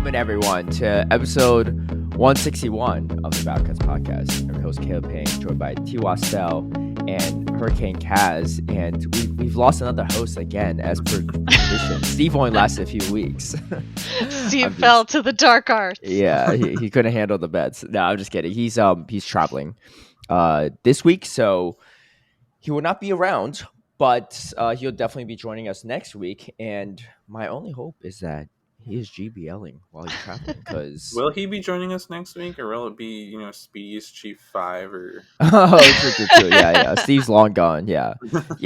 welcome everyone to episode 161 of the Battlecast podcast. I'm your host Caleb Peng, joined by T. Wastel and Hurricane Kaz, and we've lost another host again, as per tradition. Steve only lasted a few weeks. Steve fell to the dark arts. Yeah, he couldn't handle the bets. No, I'm just kidding. He's traveling this week, so he will not be around, but he'll definitely be joining us next week. And my only hope is that he is GBLing while he's traveling. Because will he be joining us next week, or will it be Speedy's Chief 5 or? Oh, true. Yeah. Steve's long gone. Yeah.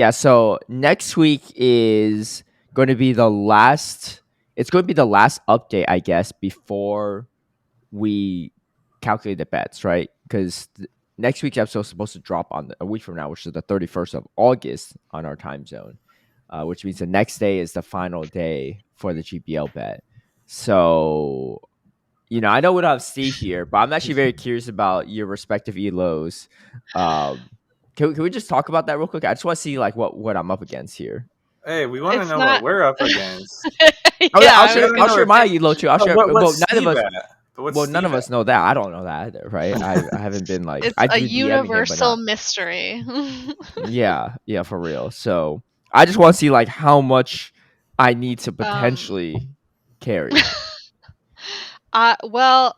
So next week is going to be the last. It's going to be the last update, I guess, before we calculate the bets, right? Because next week's episode is supposed to drop on a week from now, which is the 31st of August on our time zone, which means the next day is the final day for the GBL bet. So, I know we don't have Steve here, but I'm actually very curious about your respective ELOs. Can we just talk about that real quick? I just want to see what I'm up against here. Hey, we want to know what we're up against. I'll share my ELO too. None of us know that. I don't know that either, right? I haven't been like. It's a universal mystery. Yeah, for real. So I just want to see how much I need to potentially carry. Well,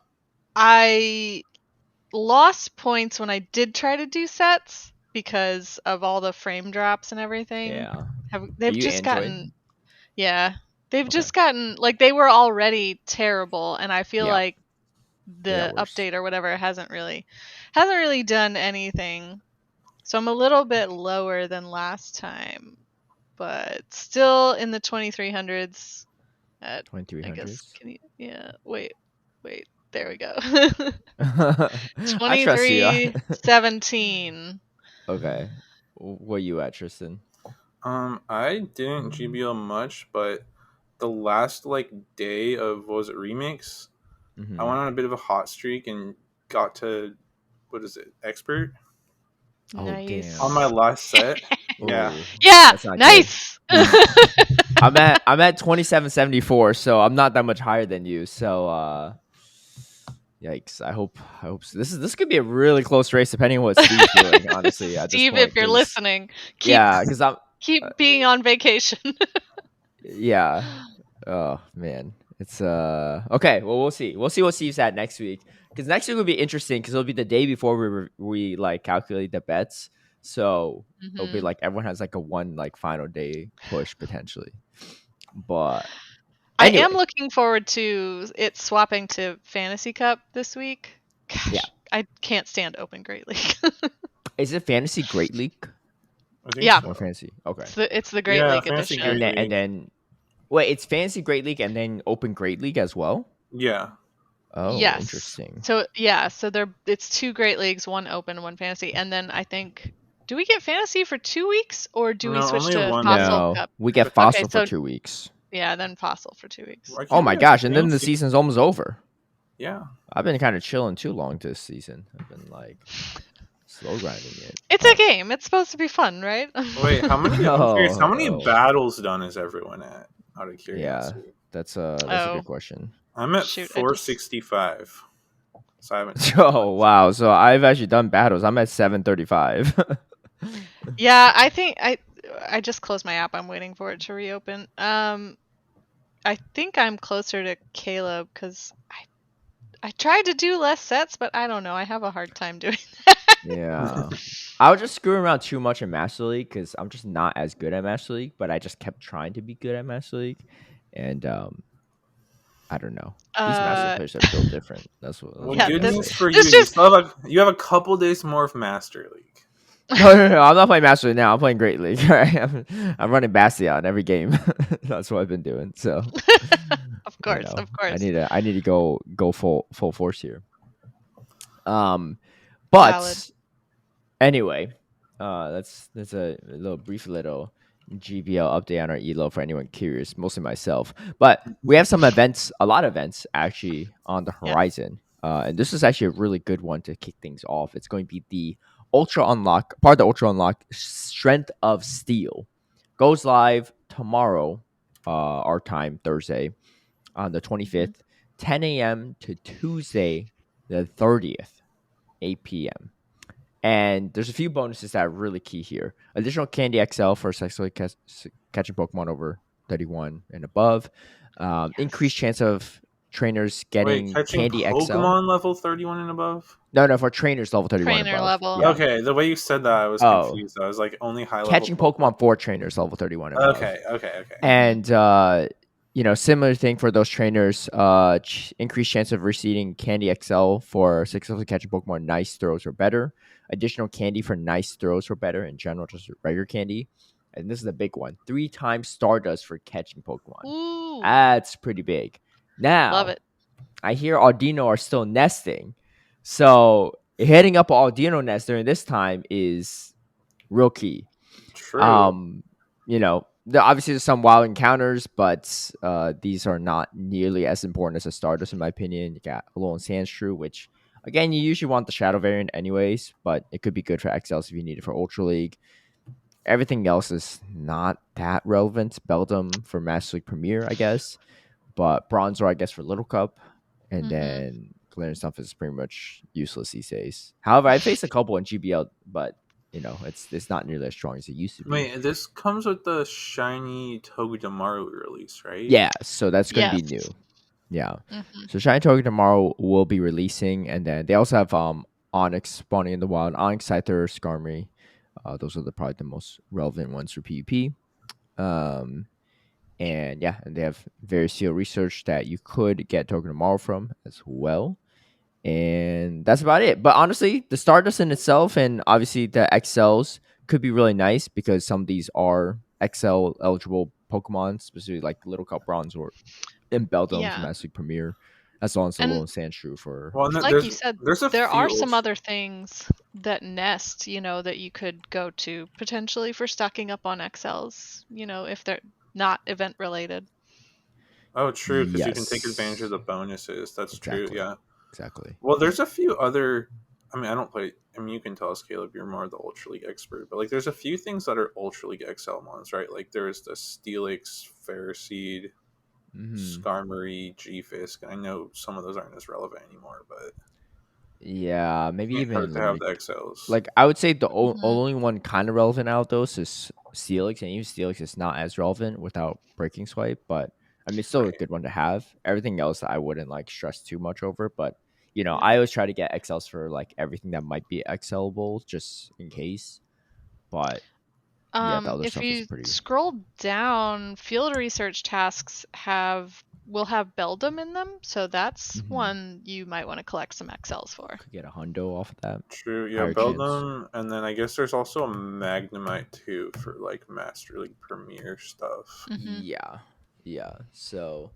I lost points when I did try to do sets because of all the frame drops and everything. Yeah, they've just gotten they were already terrible, and I feel like the update or whatever hasn't really done anything. So I'm a little bit lower than last time, but still in the 2300s. At 2300s. Wait. There we go. 2317. Okay. Where you at, Tristen? I didn't GBL much, but the last day of remix, I went on a bit of a hot streak and got to expert. Nice. On my last set. Yeah, nice. I'm at 2774, so I'm not that much higher than you. So yikes! I hope so. This could be a really close race, depending on what Steve's doing. Honestly, at Steve, this point, if you're listening, because I'm keep being on vacation. Yeah. Oh man, it's okay. Well, we'll see. We'll see what Steve's at next week, because next week will be interesting because it'll be the day before we calculate the bets. So it'll be everyone has a one final day push potentially. But anyway. I am looking forward to it swapping to Fantasy Cup this week. Gosh, yeah, I can't stand Open Great League. Is it Fantasy Great League? Yeah, or Fantasy. Okay, it's the Great League edition. And then wait, it's Fantasy Great League and then Open Great League as well. Yeah. Oh, yes. Interesting. So it's two Great Leagues, one Open, one Fantasy, and then I think. Do we get Fantasy for 2 weeks, or do we switch to Fossil Cup? We get Fossil for 2 weeks. Yeah, then Fossil for 2 weeks. Oh my gosh, and then the season's almost over. Yeah. I've been kind of chilling too long this season. I've been slow grinding it. It's a game. It's supposed to be fun, right? Wait, how many battles done is everyone at? Out of curiosity. Yeah, that's a good question. I'm at 465. So I haven't. Oh wow! So I've actually done battles. I'm at 735. Yeah, I think I just closed my app. I'm waiting for it to reopen. I think I'm closer to Caleb because I tried to do less sets, but I don't know. I have a hard time doing that. Yeah, I was just screwing around too much in Master League because I'm just not as good at Master League. But I just kept trying to be good at Master League, and I don't know. These Master players are built different. That's what. Well, good news for you. You have a couple days more of Master League. No. I'm not playing Master League now. I'm playing Great League. Right? I'm running Bastion every game. That's what I've been doing. So, of course. I need to go full force here. But Valid. Anyway, that's a brief little GBL update on our ELO for anyone curious, mostly myself. But we have some events, a lot of events actually on the horizon. And this is actually a really good one to kick things off. It's going to be the Ultra Unlock, part of the Ultra Unlock, Strength of Steel. Goes live tomorrow, our time, Thursday, on the 25th. 10 a.m. to Tuesday the 30th, 8 p.m. And there's a few bonuses that are really key here. Additional Candy XL for successfully catching Pokemon over 31 and above. Increased chance of trainers Wait, getting catching Candy XL. Pokemon level 31 and above? No, for trainers level 31 and Trainer above. level. Yeah. Okay, the way you said that, I was confused. I was like, only high level Catching Pokemon for trainers level 31 and above. Okay. And similar thing for those trainers, increased chance of receiving Candy XL for successfully catching Pokemon nice throws or better. Additional candy for nice throws or better in general, just regular candy. And this is the big one. 3 times stardust for catching Pokemon. Ooh. That's pretty big. Now, Love it. I hear Audino are still nesting. So hitting up an Audino nest during this time is real key. True. Obviously there's some wild encounters, but these are not nearly as important as a Stardust in my opinion. You got Alolan Sandshrew, which again you usually want the Shadow variant anyways, but it could be good for XLs if you need it for Ultra League. Everything else is not that relevant. Beldum for Master League Premier, I guess, but Bronzor, I guess, for Little Cup, and then Galarian stuff is pretty much useless these days. However, I faced a couple in GBL, but it's not nearly as strong as it used to be. Wait, this comes with the shiny Togedemaru release, right? Yeah, so that's going to be new. Yeah. So Shiny Togedemaru will be releasing, and then they also have Onyx spawning in the wild, Onyx, Scyther, Skarmory. Those are probably the most relevant ones for PvP. And they have various seal research that you could get Togedemaru from as well. And that's about it. But honestly, the Stardust in itself and obviously the XLs could be really nice because some of these are XL eligible Pokemon, specifically like Little Cup Bronze or in Beldum from Master League Premier, as well as the Alolan Sandshrew for. Well, like you said, there are some other things that nest, that you could go to potentially for stocking up on XLs, if they're not event related. Oh, true, because you can take advantage of the bonuses. That's exactly. true, yeah. Exactly. Well, there's a few other... I mean, I don't play... I mean, you can tell us, Caleb, you're more the Ultra League expert, but, there's a few things that are Ultra League XL mons, right? There's the Steelix, Ferroseed, Skarmory, G-Fisk. I know some of those aren't as relevant anymore, but... Yeah, maybe even to have the XLs. I would say the only one kind of relevant out of those is Steelix, and even Steelix is not as relevant without Breaking Swipe, but I mean, it's still a good one to have. Everything else I wouldn't stress too much over, but I always try to get XLs for everything that might be XLable just in case. But the other if stuff you is pretty. Scroll down, field research tasks will have Beldum in them, so that's one you might want to collect some XLs for. Could get a hundo off of that. True, yeah, Beldum, and then I guess there's also a Magnemite too for Master League Premier stuff. Yeah. So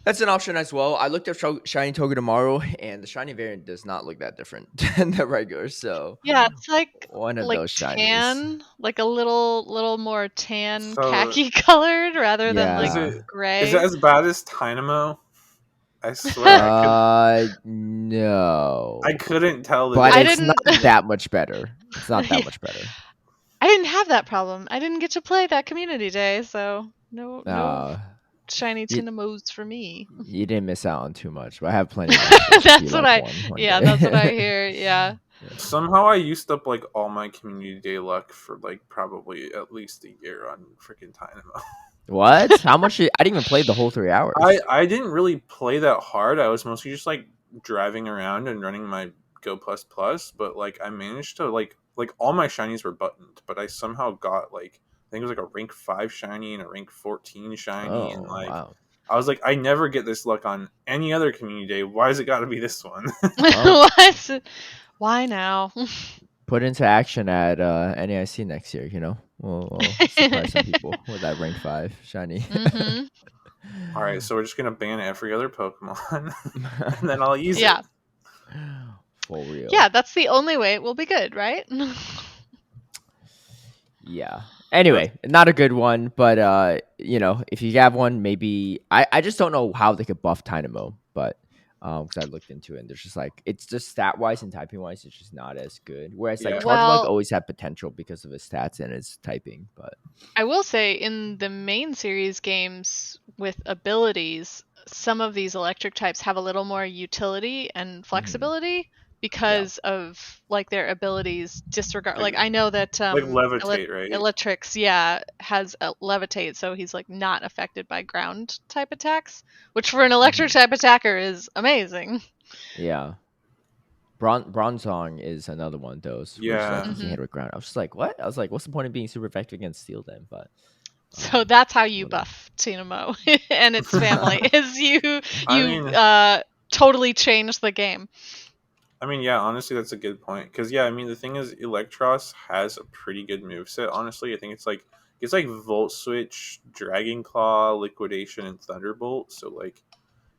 that's an option as well. I looked up Shiny Togedemaru, and the shiny variant does not look that different than the regular. So yeah, it's one of those tan, shinies. A little more tan, khaki colored rather than gray. Is it as bad as Dynamo? I swear, no. I couldn't tell. But it's not that much better. It's not that much better. I didn't have that problem. I didn't get to play that community day, so no shiny Tinamos for me. You didn't miss out on too much, but I have plenty of that's what that's what I hear. Yeah. Somehow I used up all my community day luck for probably at least a year on freaking Dynamo. What? How much? I didn't even play the whole 3 hours. I didn't really play that hard. I was mostly just driving around and running my Go Plus Plus, but I managed to all my shinies were buttoned, but I somehow got I think it was a rank 5 shiny and a rank 14 shiny, and wow. I was I never get this luck on any other community day. Why has it got to be this one? What? Why now? Put into action at NAIC next year. We'll surprise some people with that rank 5 shiny. All right, so we're just gonna ban every other Pokemon, and then I'll use it. For real. Yeah, that's the only way it will be good, right? Yeah. Anyway, not a good one, but if you have one, maybe I just don't know how they could buff Dynamo, but because I looked into it, and there's just it's just stat wise and typing wise, it's just not as good. Whereas Charjabug always had potential because of his stats and his typing. But I will say in the main series games with abilities, some of these electric types have a little more utility and flexibility because of like their abilities disregard. Like I know that like levitate, right? Electrix, yeah, has a levitate, so he's like not affected by ground type attacks, which for an electric type attacker is amazing. Yeah. Bronzong is another one of those where it's like Yeah. you can hit it with ground. I was just like, what? I was like, what's the point of being super effective against steel then? But so that's how you whatever. buff Tinamo and its family is you I mean, totally change the game. I mean, yeah, honestly, that's a good point. Because, yeah, I mean, the thing is, Electros has a pretty good moveset, honestly. I think it's like Volt Switch, Dragon Claw, Liquidation, and Thunderbolt. So, like,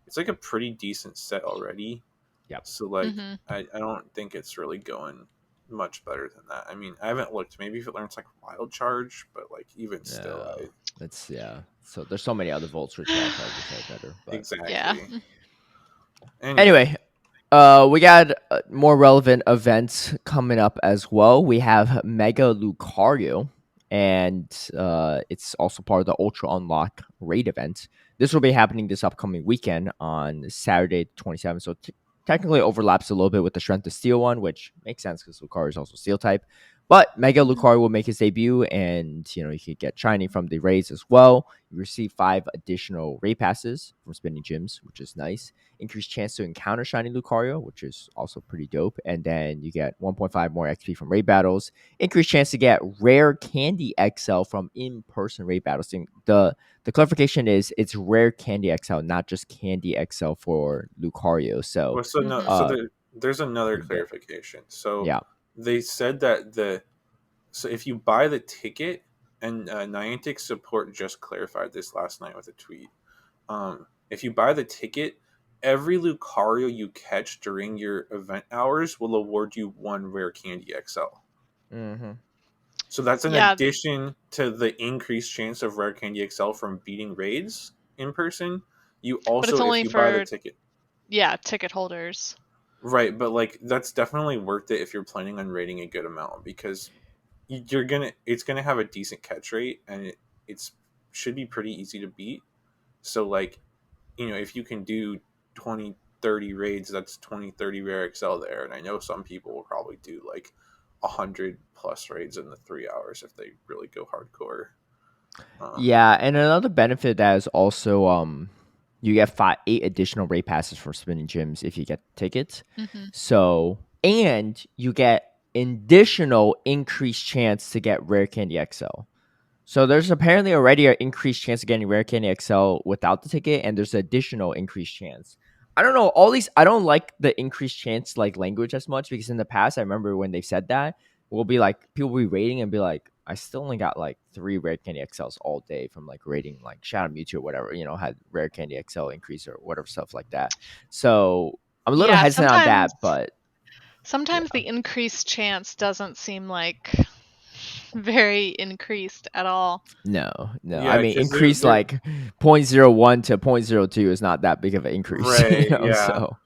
it's like a pretty decent set already. Yep. So, like, I don't think it's really going much better than that. I mean, I haven't looked. Maybe if it learns, like, Wild Charge, but, like, even still, It's, yeah. So, there's so many other Volt Switch Wild Charges that are better. But. Exactly. Yeah. Anyway, we got more relevant events coming up as well. We have Mega Lucario, and it's also part of the Ultra Unlock raid event. This will be happening this upcoming weekend on Saturday 27th. So technically overlaps a little bit with the Strength of Steel one, which makes sense because Lucario is also Steel type. But Mega Lucario will make his debut, and you can get shiny from the raids as well. You receive 5 additional raid passes from spinning gyms, which is nice. Increased chance to encounter shiny Lucario, which is also pretty dope. And then you get 1.5 more XP from raid battles. Increased chance to get rare Candy XL from in-person raid battles. The clarification is it's rare Candy XL, not just Candy XL for Lucario. So, well, there's another clarification. So yeah. They said that so if you buy the ticket, and Niantic support just clarified this last night with a tweet. If you buy the ticket, every Lucario you catch during your event hours will award you 1 rare Candy XL. So that's an addition to the increased chance of rare Candy XL from beating raids in person. You also, if you buy the ticket, ticket holders. right? But like that's definitely worth it if you're planning on raiding a good amount, because it's gonna have a decent catch rate, and it's should be pretty easy to beat. So like, if you can do 20, 30 raids, that's 20, 30 rare XL there. And I know some people will probably do like 100 plus raids in the 3 hours if they really go hardcore. Yeah, and another benefit that is also you get 8 additional raid passes for spinning gyms if you get tickets. So, and you get additional increased chance to get rare Candy XL. So there's apparently already an increased chance of getting rare Candy XL without the ticket, and there's additional increased chance. I don't know, all these, I don't like the increased chance like language as much, because in the past I remember when they've said that, we'll be like, people will be rating and be like, I still only got like 3 rare Candy XLs all day from like rating like Shadow Mewtwo or whatever, had rare Candy XL increase or whatever stuff like that. So I'm a little hesitant on that, but sometimes the increased chance doesn't seem like very increased at all. No. Yeah, I mean, increase like 0.01 to 0.02 is not that big of an increase, right? Yeah. So,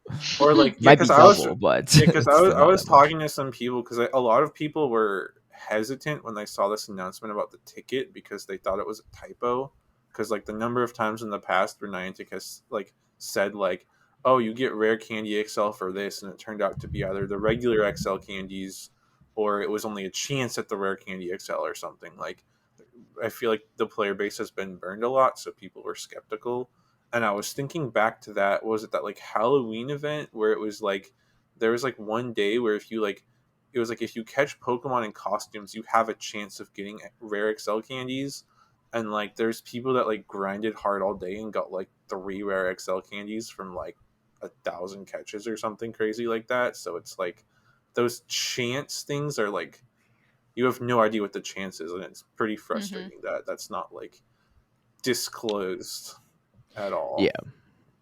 or like, might be double, but because I was talking to some people, because a lot of people were hesitant when they saw this announcement about the ticket, because they thought it was a typo. Because like the number of times in the past where Niantic has like said like, oh, you get rare Candy XL for this, and it turned out to be either the regular XL candies, or it was only a chance at the rare Candy XL or something. Like, I feel like the player base has been burned a lot, so people were skeptical. And I was thinking back to that, was it that like Halloween event where it was like, there was like one day where if you like, it was like if you catch Pokemon in costumes, you have a chance of getting rare XL candies. And like there's people that like grinded hard all day and got like 3 rare XL candies from like 1,000 catches or something crazy like that. So it's like those chance things are like, you have no idea what the chance is, and it's pretty frustrating that that's not like disclosed at all.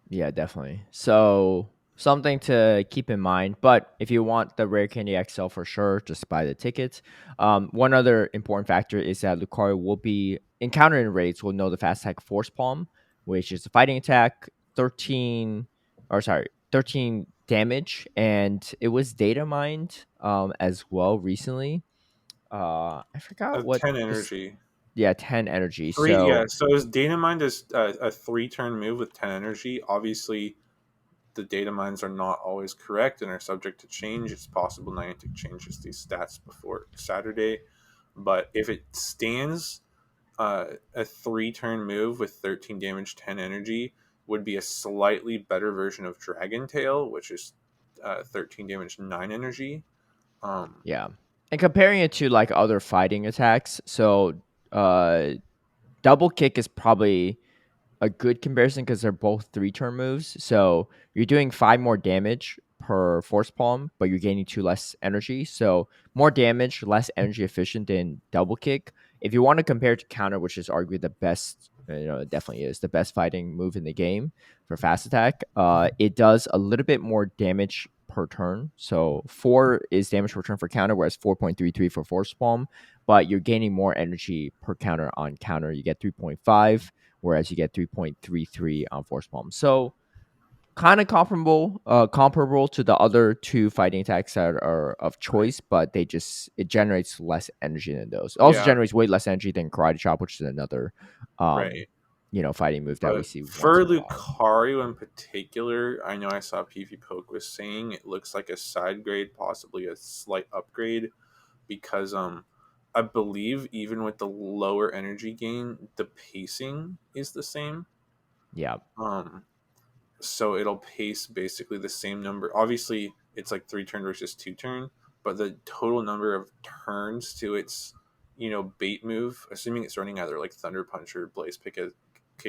Yeah, definitely. So something to keep in mind. But if you want the rare Candy XL for sure, just buy the tickets. One other important factor is that Lucario will be encountering raids will know the fast attack Force Palm, which is a fighting attack, 13 damage, and it was data mined as well recently. I forgot what 10 energy. Yeah, 10 energy. Three, yeah. So So his data mine is a 3-turn move with 10 energy. Obviously, the data mines are not always correct and are subject to change. It's possible Niantic changes these stats before Saturday, but if it stands, a 3-turn move with 13 damage, 10 energy would be a slightly better version of Dragon Tail, which is 13 damage, 9 energy. yeah, and comparing it to like other fighting attacks, so uh, double kick is probably a good comparison because they're both 3-turn moves. So you're doing 5 more damage per force palm, but you're gaining 2 less energy. So more damage, less energy efficient than double kick. If you want to compare it to counter, which is arguably the best, it definitely is the best fighting move in the game for fast attack. It does a little bit more damage per turn. So 4 is damage per turn for counter, whereas 4.33 for force palm. But you're gaining more energy per counter on counter. You get 3.5, whereas you get 3.33 on force palm. So kind of comparable to the other two fighting attacks that are of Right. choice, but it generates less energy than those. It also Yeah, generates way less energy than karate chop, which is another right. fighting move that we But see once for in a while. Lucario in particular, I know I saw PV Poke was saying it looks like a side grade, possibly a slight upgrade, because I believe even with the lower energy gain, the pacing is the same. Yeah. Um, so it'll pace basically the same number. Obviously, it's like 3-turn versus 2-turn, but the total number of turns to its bait move, assuming it's running either like Thunder Punch or Blaze Kick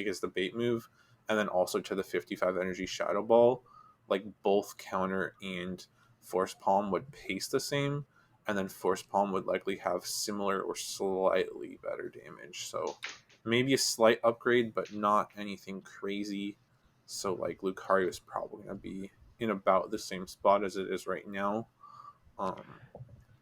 as the bait move, and then also to the 55 energy Shadow Ball, like both counter and Force Palm would pace the same, and then Force Palm would likely have similar or slightly better damage. So maybe a slight upgrade, but not anything crazy. So like Lucario is probably gonna be in about the same spot as it is right now. Um,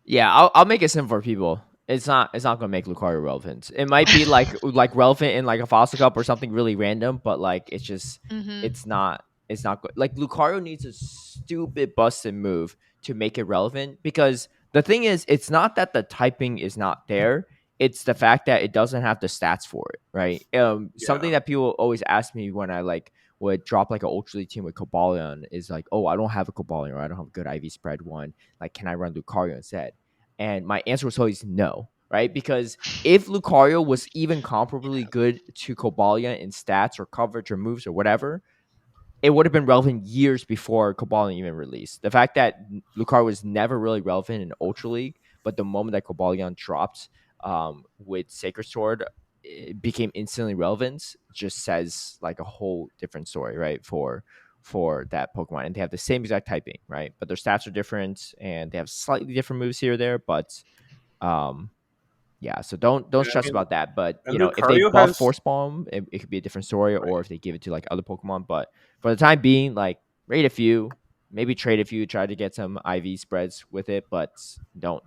Yeah, I'll make it simple for people. It's not gonna make Lucario relevant. It might be like relevant in like a fossil cup or something really random, but like Mhm. it's not good. Like Lucario needs a stupid busted move to make it relevant because the thing is it's not that the typing is not there. It's the fact that it doesn't have the stats for it, right? Something yeah, that people always ask me when I like would drop like an Ultra League team with Cobalion is like, oh, I don't have a Cobalion or I don't have a good IV spread one. Like, can I run Lucario instead? And my answer was always no, right? Because if Lucario was even comparably good to Cobalion in stats or coverage or moves or whatever, it would have been relevant years before Cobalion even released. The fact that Lucario was never really relevant in Ultra League, but the moment that Cobalion dropped with Sacred Sword, it became instantly relevant, just says like a whole different story, right? For that Pokemon, and they have the same exact typing, right? But their stats are different, and they have slightly different moves here or there. But um, yeah, so don't yeah. I stress mean, about that. But and if they Lucario buff has Force Palm, it could be a different story, or right. if they give it to like other Pokemon. But for the time being, like rate a few, maybe trade a few, try to get some IV spreads with it, but don't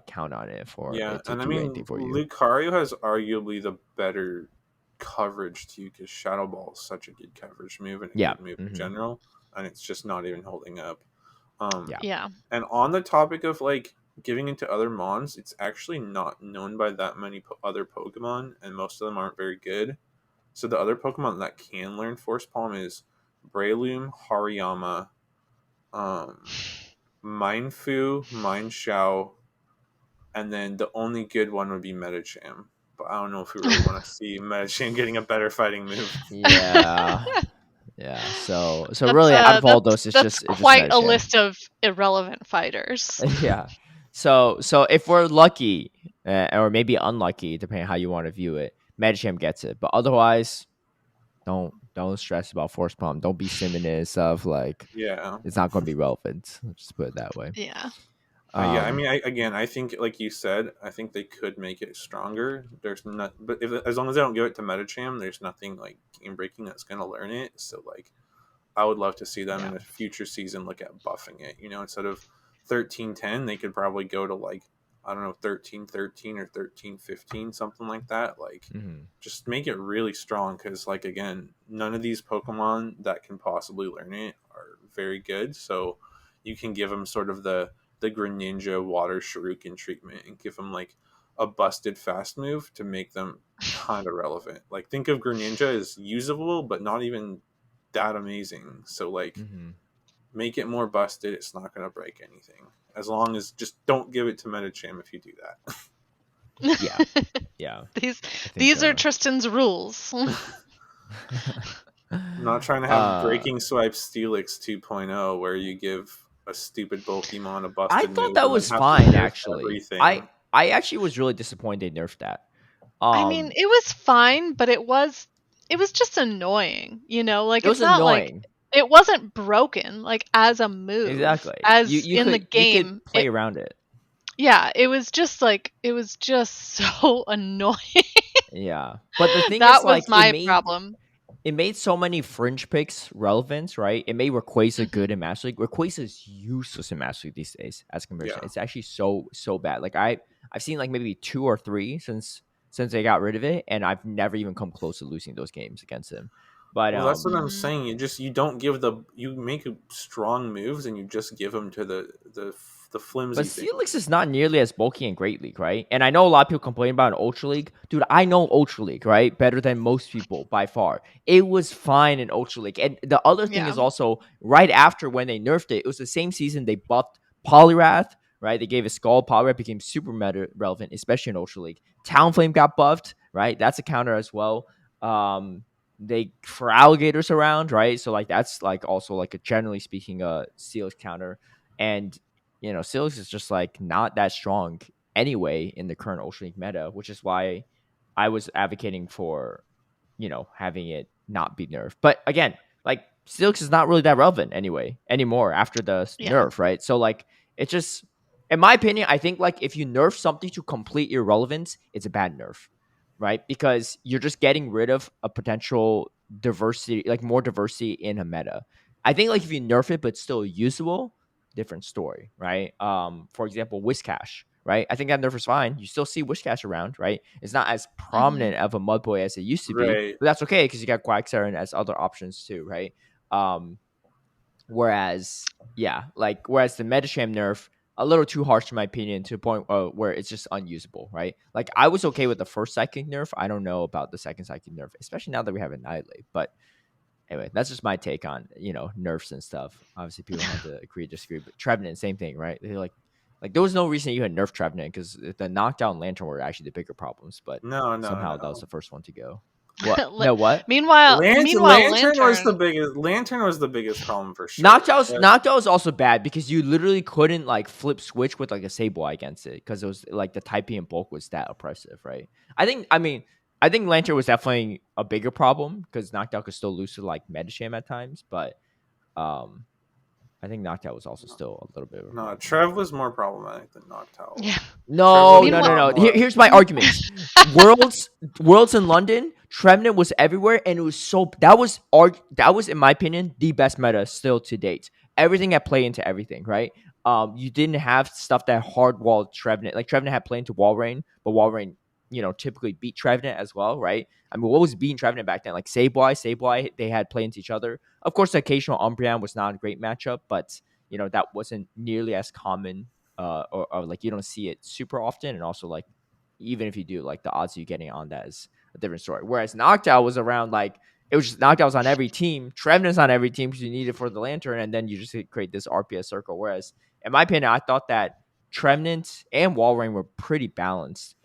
count on it for Yeah, it to and I do anything mean for you. Lucario has arguably the better coverage too, because Shadow Ball is such a good coverage move and a Yeah. good move in Hmm. general, and it's just not even holding up. Um, Yeah. Yeah. and on the topic of like giving into other mons, it's actually not known by that many other Pokemon, and most of them aren't very good. So the other Pokemon that can learn Force Palm is Breloom, Hariyama, um, Mindfu, Mindshao, and then the only good one would be Medicham. But I don't know if we really want to see Medicham getting a better fighting move. Yeah. Yeah. So That's really, out uh of all that's those, it's that's just quite a Metacham. list of irrelevant fighters. Yeah. So if we're lucky, or maybe unlucky, depending on how you want to view it, Medicham gets it. But otherwise, don't stress about force palm. Don't be simming and stuff. Like Yeah. it's not going to be relevant. Let's just put it that way. Yeah. Yeah, I Um. mean, I think, like you said, I think they could make it stronger. There's not, but if as long as they don't give it to Medicham, there's nothing like game breaking that's gonna learn it. So like, I would love to see them Yeah. in a future season look at buffing it. Instead of 13-10, they could probably go to like, I don't know, 13-13 or 13-15, something like that. Like, Hmm. just make it really strong because, like, again, none of these Pokemon that can possibly learn it are very good. So you can give them sort of the Greninja Water Shuriken treatment and give them like a busted fast move to make them kind of relevant. Like, think of Greninja as usable, but not even that amazing. So, like, make it more busted. It's not going to break anything. As long as just don't give it to Metacham if you do that. Yeah. These are Tristan's rules. I'm not trying to have Breaking Swipe Steelix 2.0 where you give a stupid Pokemon a busted I move. thought that was have fine, to nerf actually. everything. I actually was really disappointed they nerfed that. I mean, it was fine, but it was just annoying, you know? Like, it was it's not like annoying. it wasn't broken, like, as a move. Exactly. As You in the could game. play around it. Yeah, it was just so annoying. Yeah. But the thing That is, was like, my problem. It made so many fringe picks relevant, right? It made Rayquaza good in Master League. Rayquaza is useless in Master League these days as comparison. Yeah. It's actually so bad. Like I've seen like maybe 2 or 3 since they got rid of it, and I've never even come close to losing those games against him. But Well, that's what I'm saying. You don't give you make strong moves and you just give them to the flimsy But things. Steelix is not nearly as bulky in Great League, right? And I know a lot of people complain about an Ultra League. Dude, I know Ultra League, right? Better than most people by far. It was fine in Ultra League. And the other thing is also, right after when they nerfed it, it was the same season they buffed Poliwrath, right? They gave a Skull. Poliwrath became super meta relevant, especially in Ultra League. Talonflame got buffed, right? That's a counter as well. They for alligators around, right? So like that's like also like a generally speaking Steelix counter. And Steelix is just like not that strong anyway in the current Ultra League meta, which is why I was advocating for, having it not be nerfed. But again, like Steelix is not really that relevant anymore after the nerf, right? So like it just, in my opinion, I think like if you nerf something to complete your relevance, it's a bad nerf, right? Because you're just getting rid of a potential diversity, like more diversity in a meta. I think like if you nerf it but still usable, different story, right? For example, Whiscash, right? I think that nerf is fine. You still see Whiscash around, right? It's not as prominent of a mud boy as it used to be, Right. but that's okay because you got Quagsire as other options too, right? Whereas the Metacham nerf, a little too harsh in my opinion, to a point where it's just unusable, right? Like I was okay with the first Psychic nerf. I don't know about the second Psychic nerf, especially now that we have Annihilate. But anyway, that's just my take on nerfs and stuff. Obviously, people have to agree, disagree. But Trevenant, same thing, right? They're like there was no reason you had nerf Trevenant because the knockdown Lantern were actually the bigger problems. But somehow that was the first one to go. What? No, what? Meanwhile, Lantern was the biggest. Lantern was the biggest problem for sure. Knockdown was also bad because you literally couldn't like flip switch with like a Sableye against it because it was like the typing and bulk was that oppressive, right? I think Lantern was definitely a bigger problem because Knockdown could still lose to like Metacham at times, but I think Knockdown was also still a little bit of a problem. Trev was more problematic than Noctowl. Yeah. No. Here's my arguments. Worlds in London, Trevenant was everywhere, and it was that was in my opinion the best meta still to date. Everything had play into everything, right? You didn't have stuff that hard walled Trevenant. Like Trevenant had play into Walrein, but Walrein, typically beat Trevenant as well, right? I mean, what was beating Trevenant back then? Like Sableye, they had play into each other. Of course, the occasional Umbreon was not a great matchup, but that wasn't nearly as common, or like you don't see it super often, and also like even if you do, like the odds of you getting on that is a different story. Whereas Noctowl was around like it was just Noctowl was on every team, Trevenant's on every team because you need it for the Lantern, and then you just create this RPS circle. Whereas in my opinion, I thought that Trevenant and Walrein were pretty balanced.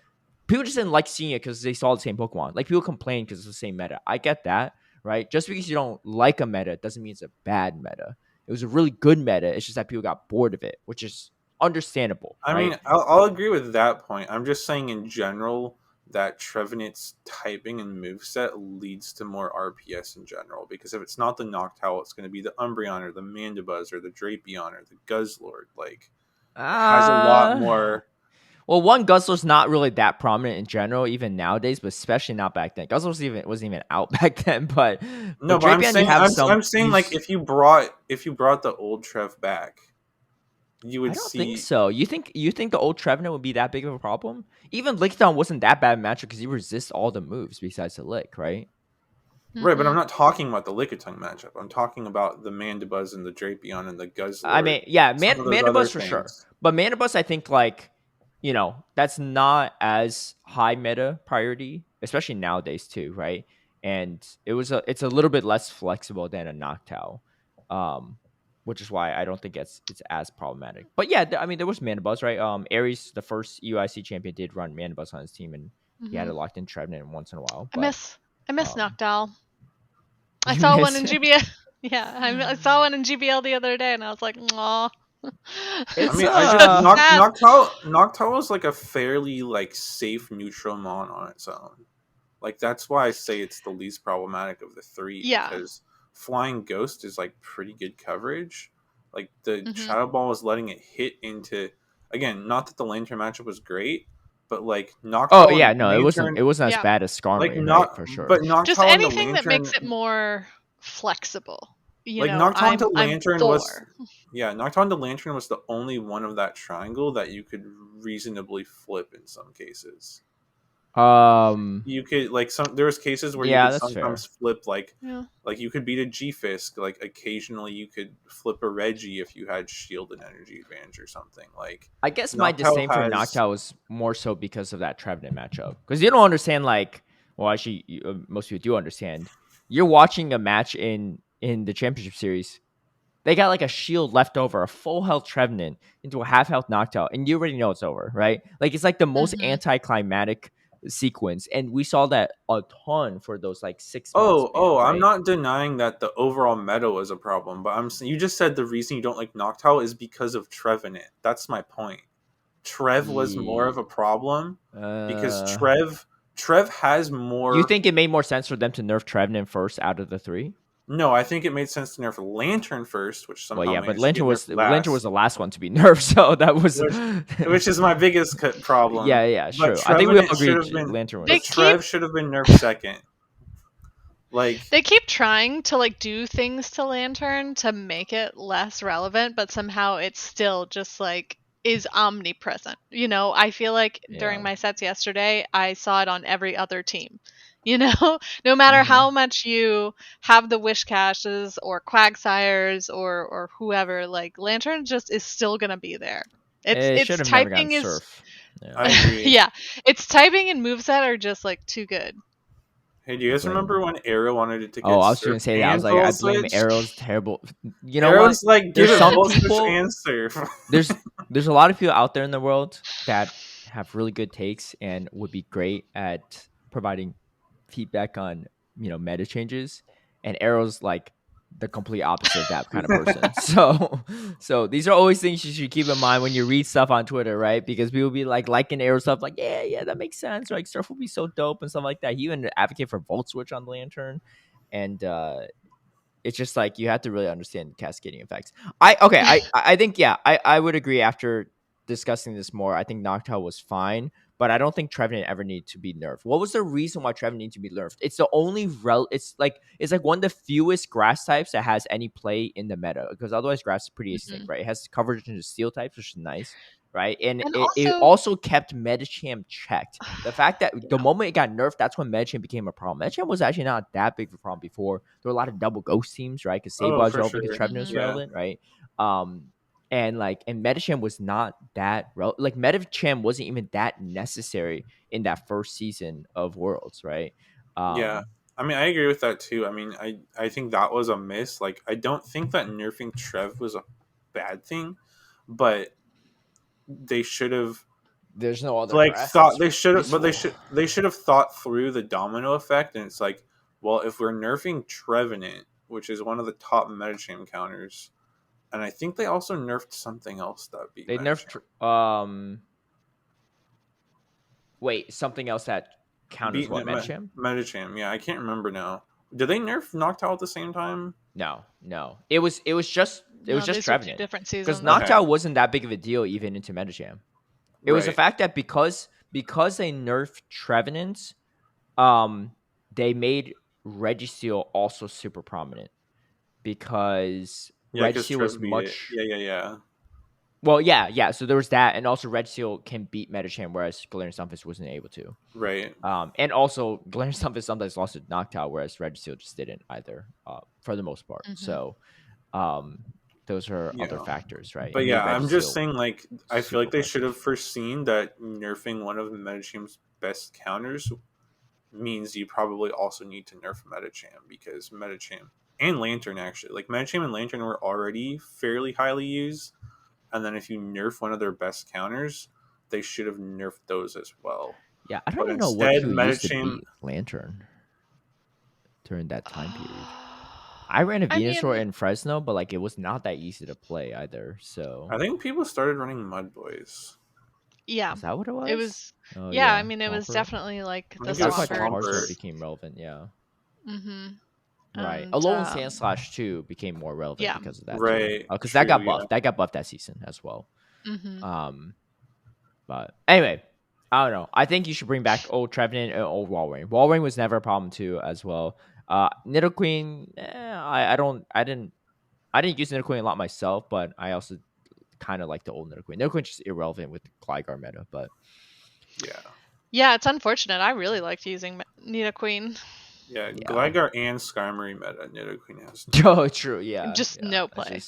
People just didn't like seeing it because they saw the same Pokemon. Like people complain because it's the same meta. I get that, right? Just because you don't like a meta doesn't mean it's a bad meta. It was a really good meta. It's just that people got bored of it, which is understandable. I right? mean, I'll agree with that point. I'm just saying in general that Trevenant's typing and moveset leads to more RPS in general. Because if it's not the Noctowl, it's going to be the Umbreon or the Mandibuzz or the Drapion or the Guzzlord. Like, has a lot more. Well, Guzzler's not really that prominent in general, even nowadays, but especially not back then. Guzzler wasn't even out back then, but no. But I'm saying like if you brought the old Trev back, you would I don't think so. You think the old Trevenant would be that big of a problem? Even Lickitung wasn't that bad matchup because he resists all the moves besides the Lick, right? Right, but I'm not talking about the Lickitung matchup. I'm talking about the Mandibuzz and the Drapion and the Guzzlord. I mean, yeah, Mandibuzz for sure. But Mandibuzz, I think like that's not as high meta priority, especially nowadays too, right? And it's a little bit less flexible than a Noctowl, which is why I don't think it's as problematic. But yeah, I mean there was Mana Buzz, right? Ares, the first UIC champion, did run Mana Buzz on his team, and he had Mm-hmm. it locked in Trevenant once in a while. I But miss Noctowl. I you saw one miss in GBL. Yeah, I saw one in GBL the other day, and I was like, "Aw." I it's mean, I just So sad. Noctowl is like a fairly like safe neutral mon on its own. Like that's why I say it's the least problematic of the three, Yeah. because Flying Ghost is like pretty good coverage. Like the Mm-hmm. Shadow Ball was letting it hit into, again, not that the Lantern matchup was great, but like Oh Noctowl yeah, and no, Lantern, it wasn't as Yeah. bad as like Skarmory, right? not, For but sure. Just Noctowl and the anything that Lantern, makes it more flexible. like Noctowl and the I'm Lantern was, for. yeah, Noctowl and the Lantern was the only one of that triangle that you could reasonably flip in some cases. Um, You could like some there was cases where you yeah, could that's fair. sometimes flip Yeah. like you could beat a G-Fisk, like occasionally you could flip a Reggie if you had shield and energy advantage or something. Like I guess my Noctowl disdain for has, Noctowl was more so because of that Trevenant matchup. Because you don't understand, like, well, actually, most of you do understand. You're watching a match in the championship series. They got like a shield left over, a full health Trevenant into a half health Noctowl, and you already know it's over, right? Like it's like the most Mm-hmm. anticlimactic sequence, and we saw that a ton for those like 6 months span, I'm right? not denying that the overall meta was a problem, but you just said the reason you don't like Noctowl is because of Trevenant. That's my point. Trev was more of a Ye- problem because Uh, Trev has you more. think it made more sense for them to nerf Trevenant first out of the three? No, I think it made sense to nerf Lantern first, which Well, somehow yeah, but managed to get nerfed Lantern was last, the last one to be nerfed, so that was which is my biggest problem. yeah, yeah, But true. I think we all Trevenant should agreed have been, Lantern They but was. keep Trev should have been nerfed second. Like, they keep trying to like do things to Lantern to make it less relevant, but somehow it's still just like is omnipresent. I feel like during Yeah. my sets yesterday, I saw it on every other team. No matter Mm-hmm. how much you have the wish caches or Quagsires or whoever, like Lantern just is still gonna be there. It should Its have never gotten typing is surf. Yeah. I agree. yeah, its typing and moveset are just like too good. Hey, do you I guys blame. remember when Arrow wanted it to Oh, get I was surf gonna say that. I was and like, full I blame switch? Arrow's terrible. You know what? Arrow's like, give There's it some full switch people. and surf. There's there's a lot of people out there in the world that have really good takes and would be great at providing feedback on meta changes, and Arrow's like the complete opposite of that kind of person. So these are always things you should keep in mind when you read stuff on Twitter, right? Because people be like liking Arrow stuff, like yeah, that makes sense. Like surf will be so dope and stuff like that. He even advocate for Volt Switch on the Lantern, and it's just like you have to really understand cascading effects. I think yeah, I would agree after discussing this more. I think Noctowl was fine, but I don't think Trevenant ever needed to be nerfed. What was the reason why Trevenant needed to be nerfed? It's the only it's like one of the fewest grass types that has any play in the meta, because otherwise grass is pretty async, Hmm. right? It has coverage into steel types, which is nice. Right, and And it also, also kept Medicham checked. The fact that the yeah. moment it got nerfed, that's when Medicham became a problem. Medicham was actually not that big of a problem before. There were a lot of double ghost teams, right? Because Sable Oh, was for relevant, because sure. Trevenant was Hmm. Yeah. relevant, right? And Medicham was not that like Medicham wasn't even that necessary in that first season of Worlds, right? Yeah. I mean, I agree with that too. I mean, I think that was a miss. Like, I don't think that nerfing Trev was a bad thing, but they should have There's no other like grass thought that's they should have, but useful. they should have thought through the domino effect. And it's like, well, if we're nerfing Trevenant, which is one of the top Metacham counters, and I think they also nerfed something else that beat They Metacham. nerfed wait, something else that counters Beat what, Medicham? Metacham. Yeah, I can't remember now. Did they nerf Noctowl at the same time? No. It was just These are two Trevenant. different Because seasons. Okay, Noctowl wasn't that big of a deal even into Metacham. It was the right. fact that because they nerfed Trevenant, they made Registeel also super prominent, because Yeah, because Registeel was Trev beat it. much Yeah. well, yeah. So there was that, and also Registeel can beat Metacham, whereas Galarian Stunfisk wasn't able to. Right. And also Galarian Stunfisk sometimes lost to Noctowl, whereas Registeel just didn't either, for the most part. Hmm. So, um, those are other factors, right? But It yeah, made I'm just Registeel saying, like, I feel like they should have effective. foreseen that nerfing one of Metacham's best counters means you probably also need to nerf Metacham, because Metacham and Lantern, actually, like, Metacham and Lantern were already fairly highly used, and then if you nerf one of their best counters, they should have nerfed those as well. Yeah, I don't But even know what instead, Q used to Metacham, beat Lantern during that time period. I ran a Venusaur in Fresno, but like it was not that easy to play either. So I think people started running Mud Boys. Yeah. is that what it was? It was. Oh yeah, I yeah, mean, it was Swampert. definitely like I the think it was That's why Swampert. Charizard Swampert. became relevant. Yeah. Mm-hmm. Right. And Alolan Sandslash too became more relevant yeah. because of that too. Right. Because that True, got yeah. buffed. That got buffed that season as well. Mm-hmm. But anyway, I don't know. I think you should bring back old Trevenant and old Walrein. Walrein was never a problem too as well. Nidoqueen, I didn't use Nidoqueen a lot myself, but I also kind of like the old Nidoqueen. Nidoqueen's just irrelevant with the Gligar meta, but yeah. Yeah, it's unfortunate. I really liked using Nidoqueen. Yeah, yeah. Gligar and Skarmory meta, Nidoqueen has. Oh, true. Yeah. Just yeah. no play.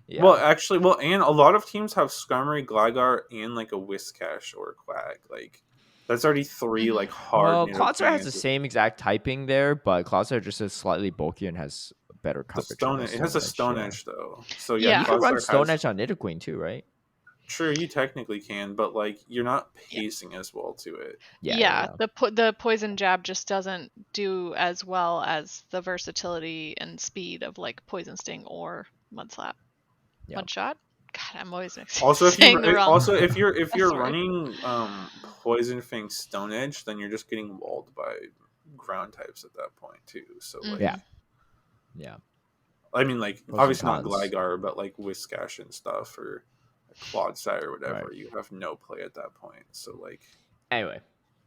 Yeah. Well, actually, and a lot of teams have Skarmory, Gligar, and like a Whiscash or a Quack. Like, that's already three like hard. Well, Nidoqueen Clodsire has the answers. same exact typing there, but Clodsire just is slightly bulkier and has better The coverage. Stone, it has a Stone yeah. Edge though. So Yeah. You can run Clodsire Stone has. Edge on Nidoqueen too, right? Sure, you technically can, but like you're not pacing as well to it. Yeah. The poison jab just doesn't do as well as the versatility and speed of like Poison Sting or Mudslap. Mudshot? God, I'm always mixing. Also, if you're word. running Poison Fang Stone Edge, then you're just getting walled by ground types at that point too. So like, yeah. I mean, like Pros obviously and not cons. Gligar, but like Whiscash and stuff, or Clodsire or whatever, Right. you have no play at that point. So like, anyway,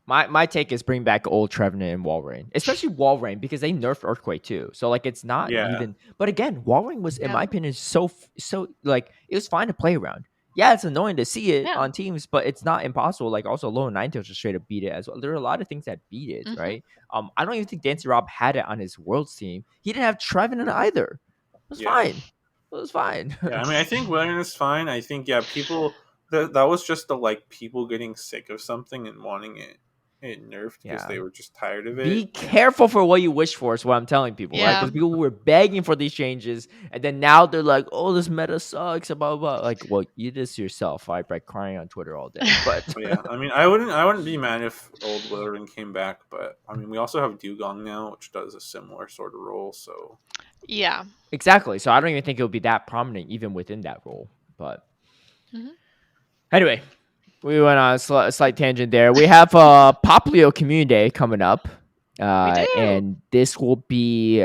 my take is bring back old Trevenant and Walrein, especially Walrein because they nerfed Earthquake too. So like it's not even. But again, Walrein was, in my opinion, so like it was fine to play around. Yeah, it's annoying to see it on teams, but it's not impossible. Like also, Low Ninetales just straight up beat it as well. There are a lot of things that beat it, right? I don't even think Dancy Rob had it on his Worlds team. He didn't have Trevenant either. It was fine. It was fine. Yeah, I mean, I think William is fine. I think people that was just the like people getting sick of something and wanting it nerfed because they were just tired of it. Be careful for what you wish for is what I'm telling people, right? Because people were begging for these changes, and then now they're like, "Oh, this meta sucks," blah blah. Like, well, you did this yourself, right? By crying on Twitter all day. But yeah, I mean, I wouldn't be mad if old Willorin came back, but I mean, we also have Dugong now, which does a similar sort of role. So yeah, exactly. So I don't even think it would be that prominent even within that role. But anyway. We went on a slight tangent there. We have Poplio Community Day coming up. And this will be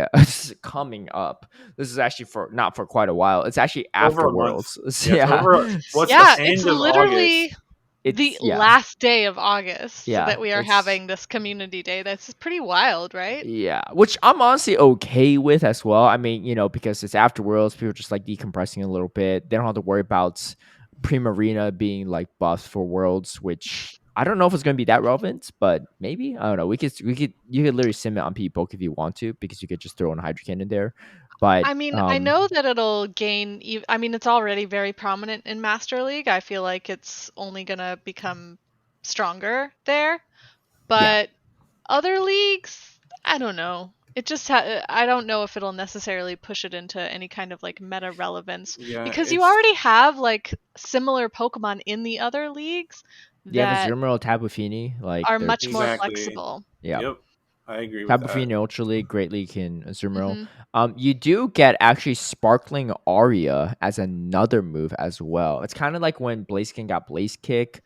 coming up. This is actually not for quite a while. It's actually after Worlds. It's literally the last day of August that we are having this Community Day. That's pretty wild, right? Yeah, which I'm honestly okay with as well. I mean, because it's after Worlds, people are just like decompressing a little bit. They don't have to worry about Primarina being like buffed for Worlds, which I don't know if it's going to be that relevant, but maybe. I don't know. You could literally sim it on P-Poke if you want to, because you could just throw in Hydro Cannon there. But I mean, I know that it'll gain. I mean, it's already very prominent in Master League. I feel like it's only gonna become stronger there. But other leagues, I don't know. It just I don't know if it'll necessarily push it into any kind of like meta relevance, because you already have like similar Pokemon in the other leagues that Azumarill, Tapu Fini, like are much more flexible. Yeah. Yep. I agree with Tapu that. Fini, Ultra League, Great League, and Azumarill. You do get actually Sparkling Aria as another move as well. It's kind of like when Blaziken got Blaze Kick.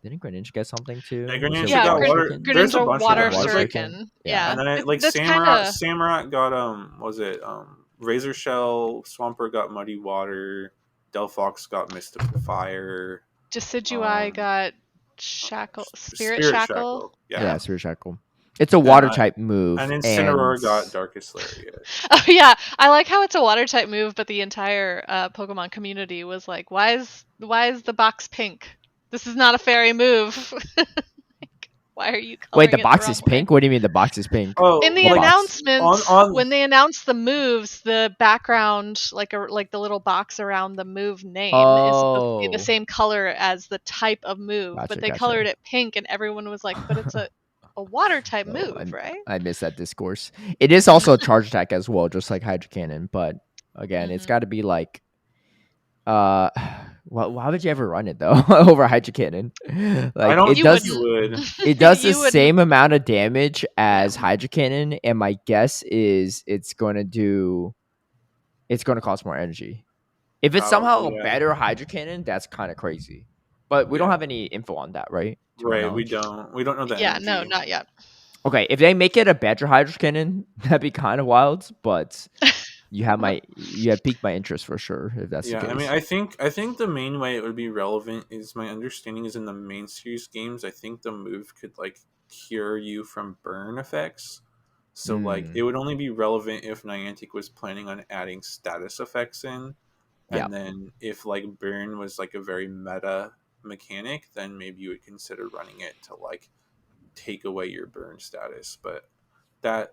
Didn't Greninja get something too? Yeah, Greninja got water. There's a bunch water of them. Shuriken. Yeah. And then like Samurott got Razor Shell, Swampert got Muddy Water, Delphox got Mystical Fire. Decidueye got Spirit Shackle. Yeah, Spirit Shackle. It's a water type move. And Incineroar got Darkest Lariat. Oh yeah, I like how it's a water type move, but the entire Pokemon community was like, "Why is the box pink? This is not a fairy move." Like, Why are you Wait, coloring the it box the is wrong way? pink? What do you mean the box is pink? Oh, In the What like box? announcements, on when they announced the moves, the background, like the little box around the move name, is supposed to be the Oh, same color as the type of move, but gotcha, they colored gotcha. it pink, and everyone was like, "But it's a water type Oh, move, right?" I missed that discourse. It is also a charge attack as well, just like Hydro Cannon. But again, it's Hmm. got to be like, uh, why would you ever run it though over Hydro Cannon? I Like don't it You think you does, wouldn't. would. it does the You wouldn't. same amount of damage Yeah. as Hydro Cannon, and my guess is it's gonna cost more energy. If it's somehow a Probably, yeah. better Hydro Cannon, that's kind of crazy. But we don't Yeah. have any info on that, right? To my Right, we knowledge. don't. We don't know the Yeah. No, energy. not yet. Okay, if they make it a better Hydro Cannon, that'd be kind of wild. But you have piqued my interest for sure if that's the Yeah, I mean, case. I think the main way it would be relevant is my understanding is in the main series games. I think the move could like cure you from burn effects. So like it Mm, would only be relevant if Niantic was planning on adding status effects in, yeah, and then if like burn was like a very meta mechanic, then maybe you would consider running it to like take away your burn status. But that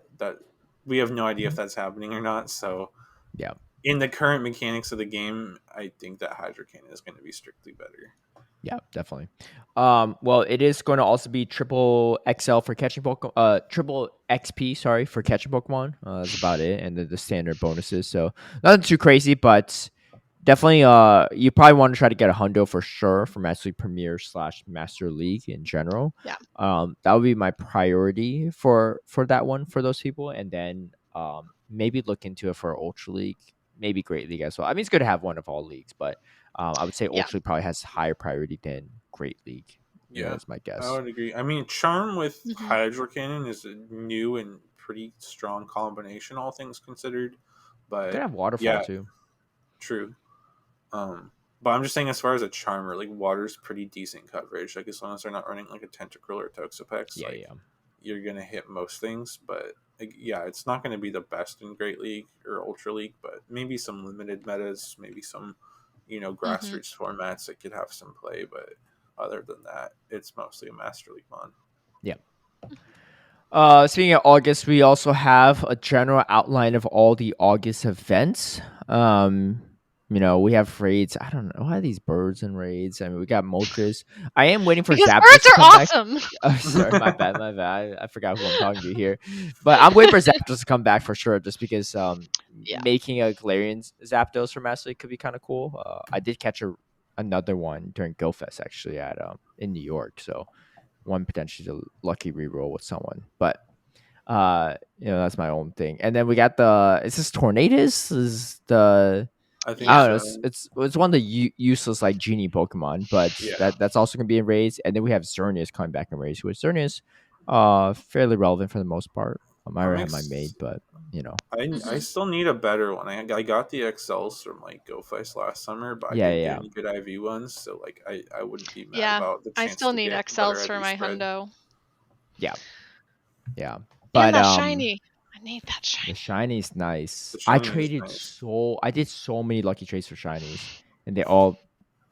we have no idea if that's happening or not. So yeah. in the current mechanics of the game, I think that Hydro Cannon is going to be strictly better. Yeah, definitely. Well, it is going to also be triple XL for catching Pokemon. Triple XP, sorry, for catching Pokemon. That's about it, and the standard bonuses. So nothing too crazy, but definitely. You probably want to try to get a hundo for sure for Master League Premier / Master League in general. Yeah. That would be my priority for that one for those people, and then maybe look into it for Ultra League, maybe Great League as well. I mean, it's good to have one of all leagues, but I would say Yeah. Ultra League probably has higher priority than Great League. Yeah, Yeah, that's my I guess. would agree. I mean, Charm with Hmm. Hydro Cannon is a new and pretty strong combination, all things considered. Could But have Waterfall yeah, too. true. But I'm just saying, as far as a Charmer, like Water's pretty decent coverage. Like as long as they're not running like a Tentacruel or Toxapex, Yeah, like yeah. you're gonna hit most things. But like, yeah, it's not gonna be the best in Great League or Ultra League, but maybe some limited metas, maybe some Hmm. grassroots formats that could have some play. But other than that, it's mostly a Master League mon. Yeah. Speaking of August, we also have a general outline of all the August events. Um, we have raids. I don't know why these birds and raids. I mean, we got Moltres. I am waiting for Because Zapdos birds to are come back. awesome. Oh, sorry, my bad, my bad. I forgot who I'm talking to here, but I'm waiting for Zapdos to come back for sure. Just because Yeah. making a Galarian Zapdos from Master League could be kind of cool. I did catch another one during GoFest actually at in New York, so one potentially a lucky reroll with someone, but that's my own thing. And then we got is this Tornadus? Is the I think I don't Yeah. know. so. It's one of the useless like genie Pokemon, but Yeah. that's also gonna be in raids. And then we have Xerneas coming back in raids, which Xerneas, fairly relevant for the most part. I I'm already have my ex- maid, but I Hmm. still need a better one. I got the XLs from like GoFest last summer, but I yeah, didn't get yeah, any good IV ones, so like I wouldn't be mad Yeah. about the I chance still to need get better XLs for IV my spread. hundo. yeah, yeah. And But that shiny. I need that the shiny. shiny's nice. The shiny is nice. I did so many lucky trades for shinies, and they all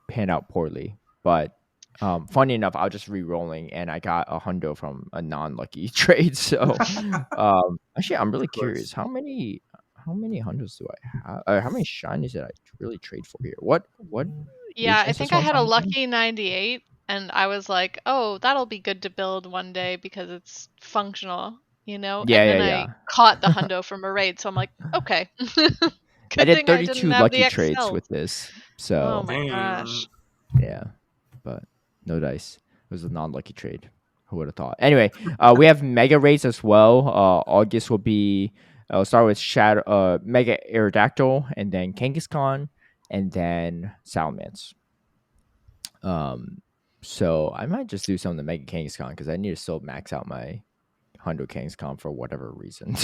pan out poorly. But funny enough, I was just re-rolling and I got a hundo from a non-lucky trade. So actually, I'm really Of curious course. how many hundos do I have? How many shinies did I really trade for here? What Yeah, I regions think this I one had a coming from? lucky 98, and I was like, oh, that'll be good to build one day because it's functional, Yeah, And yeah, then I caught the yeah. hundo from a raid, so I'm like, okay. I Good did thing I didn't 32 have the lucky trades XL. with this. Oh So my Damn. gosh. yeah, but no dice. It was a non-lucky trade. Who would have thought? Anyway, we have mega raids as well. August will be. I'll start with Shadow, Mega Aerodactyl, and then Kangaskhan, and then Salamence. Um, so I might just do some of the Mega Kangaskhan because I need to still max out my Hundo Kangaskhan for whatever reason.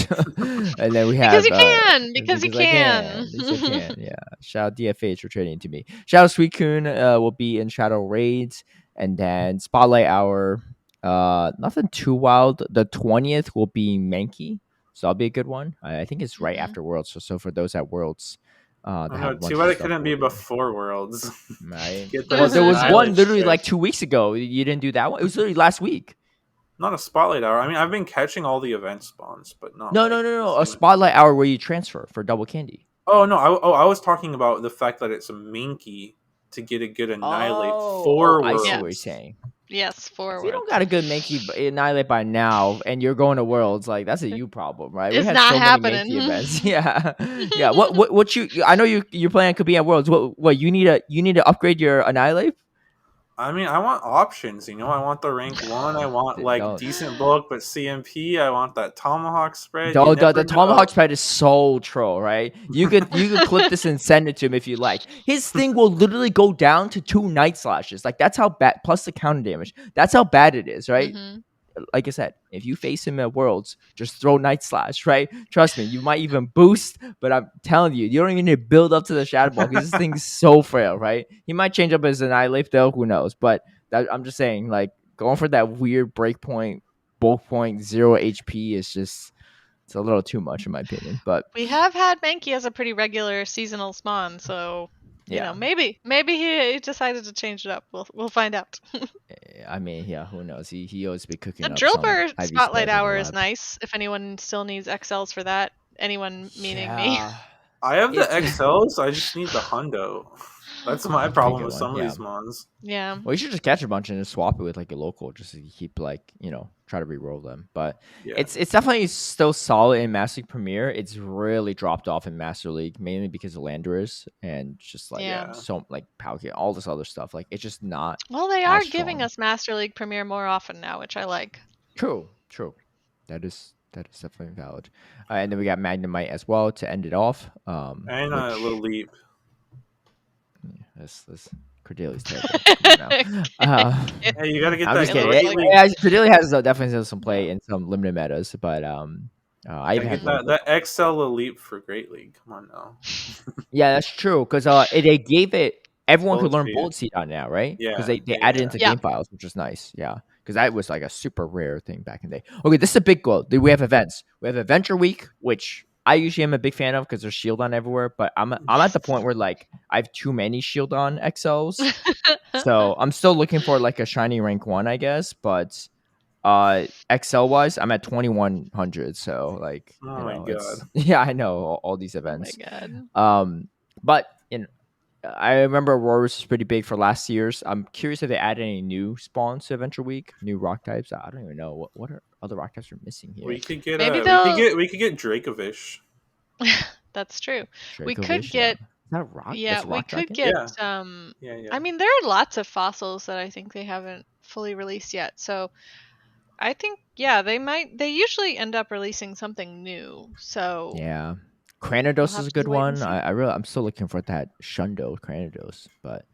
And then we Because have you can, because you because I can. can, because I can. Yeah, shout out DFH for trading to me. Shadow Suicune will be in Shadow Raids, and then Spotlight Hour. Nothing too wild. The 20th will be Mankey, so that'll be a good one. I think it's right Hmm. after Worlds. So for those at Worlds, Oh that have no, a too bunch bad of it stuff couldn't be ordered. before Worlds. Right. Get Well, those there was one mileage literally like checks. 2 weeks ago. You didn't do that one. It was literally last week. Not a spotlight hour. I mean, I've been catching all the event spawns, but not No, like no, no, the no. A same. spotlight hour where you transfer for double candy. Oh no! I was talking about the fact that it's a minky to get a good annihilate Oh, for I see what you're worlds. saying. Yes, If you don't forwards. got a good Mankey Annihilate by now and you're going to Worlds, like that's a you problem, right? We It's had not so many Mankey happening. events. Yeah. Yeah. What you I know your plan could be at Worlds. What you need to upgrade your Annihilate? I mean, I want options. You know, I want the rank 1. I want like Don't decent bulk, but CMP. I want that tomahawk spread. You don't never the Tomahawk know. spread is so troll, right? You could clip this and send it to him if you like. His thing will literally go down to 2 night slashes. Like that's how bad plus the counter damage. That's how bad it is, right? Hmm. Like I said, if you face him at Worlds, just throw Night Slash, right? Trust me, you might even boost, but I'm telling you, you don't even need to build up to the Shadow Ball because this thing's so frail, right? He might change up his Annihilate though, who knows? But I'm just saying, like, going for that weird breakpoint, bulk point, 0 HP is just, it's a little too much in my opinion. But We have had Mankey as a pretty regular seasonal spawn, so yeah, maybe he decided to change it up. We'll find out. I mean, yeah, who knows? He always be The cooking up some Drillbur Ivy Spotlight spread in the Hour is lab. nice. If anyone still needs XLs for that, anyone meaning me. Yeah, I have the it's XLs. I just need the hundo. That's my it's a pretty problem good with one. some of Yeah. these mons. Yeah. Well, you should just catch a bunch and just swap it with like a local, just to keep like try to re-roll them. But Yeah. it's definitely still solid in Master League Premier. It's really dropped off in Master League mainly because of Landorus and just like Yeah. so like Palkia, all this other stuff. Like it's just not Well, they as are giving strong. us Master League Premier more often now, which I like. True. That is definitely valid. And then we got Magnemite as well to end it off. And a little Which leap. this Cordelia's terrible. Come on now. Hey, you gotta get I'm just that It kidding. looks great like leap. Yeah, Cordelia has definitely some play yeah. in some limited metas, but I Gotta even had get one. that XL leap for Great League. Come on now. Yeah, that's true because they gave it. Everyone could Bullet learn speed. Bullet Seed on now, right? Because Yeah, they yeah, added yeah. into Yeah. game files, which was nice. Yeah, because that was like a super rare thing back in the day. Okay, this is a big goal. We have events. We have Adventure Week, which I usually am a big fan of because there's shield on everywhere. But I'm at the point where like I have too many shield on XLs, so I'm still looking for like a shiny rank 1, I guess. But XL wise, I'm at 2100. So like Oh my god. it's yeah, I know all these Oh my events. god. But I remember Aurorus was pretty big for last year's. I'm curious if they added any new spawns to Adventure Week, new rock types. I don't even know what are other rock types are missing here. We could get Maybe we could get Dracovish. That's true. We could Dracovish, yeah. get Is that rock? yeah, That's a we rock could dragon. get Yeah. Yeah. I mean there are lots of fossils that I think they haven't fully released yet. So I think they usually end up releasing something new. So Yeah, we'll Cranidos is have a to good wait and one. see. I'm still looking for that Shundo Cranidos, but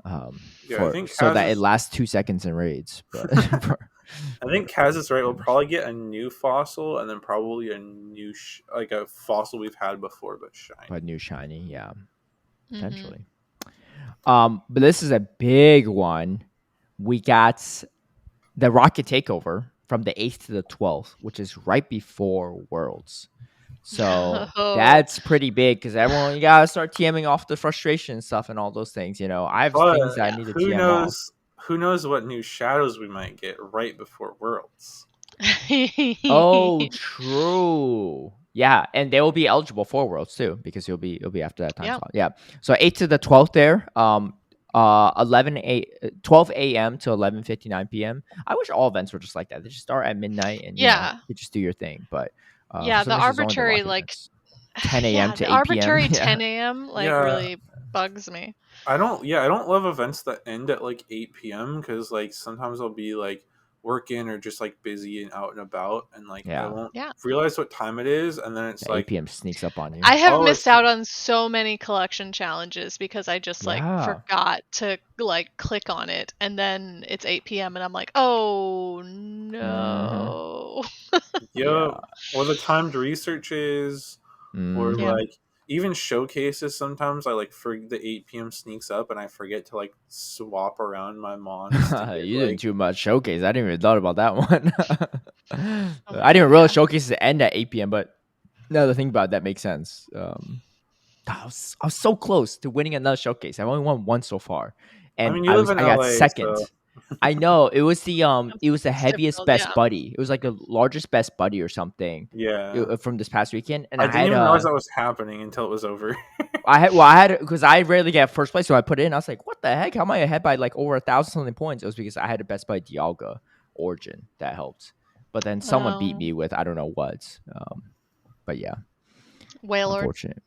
Yeah, I for think so Kaz that it is lasts 2 seconds in raids. But I think Kaz is right. We'll probably get a new fossil and then probably a new like a fossil we've had before but shiny. but new shiny, yeah, Mm-hmm. potentially. But this is a big one. We got the Rocket Takeover from the 8th to the 12th, which is right before Worlds. So Oh. that's pretty big because everyone, you gotta start TMing off the frustration stuff and all those things. I have things But that I Yeah. need to who TM off. knows? Who knows what new shadows we might get right before Worlds? Oh, true. Yeah, and they will be eligible for Worlds too because it'll be after that time Yeah. slot. Yeah. So 8th to the 12th there. 12 a.m. to 11:59 p.m. I wish all events were just like that. They just start at midnight and Yeah. you just do your thing. But for Yeah, some the reason, it's only the arbitrary rocket like events. 10 a.m. yeah, to the 8 p.m. arbitrary Yeah. 10 a.m. like Yeah, really bugs me. I don't love events that end at like 8 p.m. because like sometimes I'll be like working or just like busy and out and about and like I Yeah. won't Yeah. realize what time it is and then it's The 8 like, p.m. sneaks up on you. I have oh, missed it's out on so many collection challenges because I just like Yeah. forgot to like click on it and then it's 8 p.m. and I'm like, "Oh no." Yeah. or the timed researches or Mm-hmm. Yeah. like even showcases sometimes I like for the 8 p.m. sneaks up and I forget to like swap around my mons to get You didn't like too much showcase. I didn't even thought about that one. Oh I my didn't god, realize yeah. showcases end at 8 p.m. But now the thing about it, that makes sense. I was so close to winning another showcase. I've only won one so far, I and mean you live in I got LA second. so I know it was the it was the It's heaviest difficult, best yeah. buddy. It was like the largest best buddy or something. Yeah. From this past weekend, and I I didn't had even realize that was happening until it was over. I had because I rarely get first place, so I put it in. I was like, what the heck? How am I ahead by like over 1,000 something points? It was because I had a best by Dialga Origin that helped, but then someone beat me with I don't know what. But yeah, Wailord. unfortunate.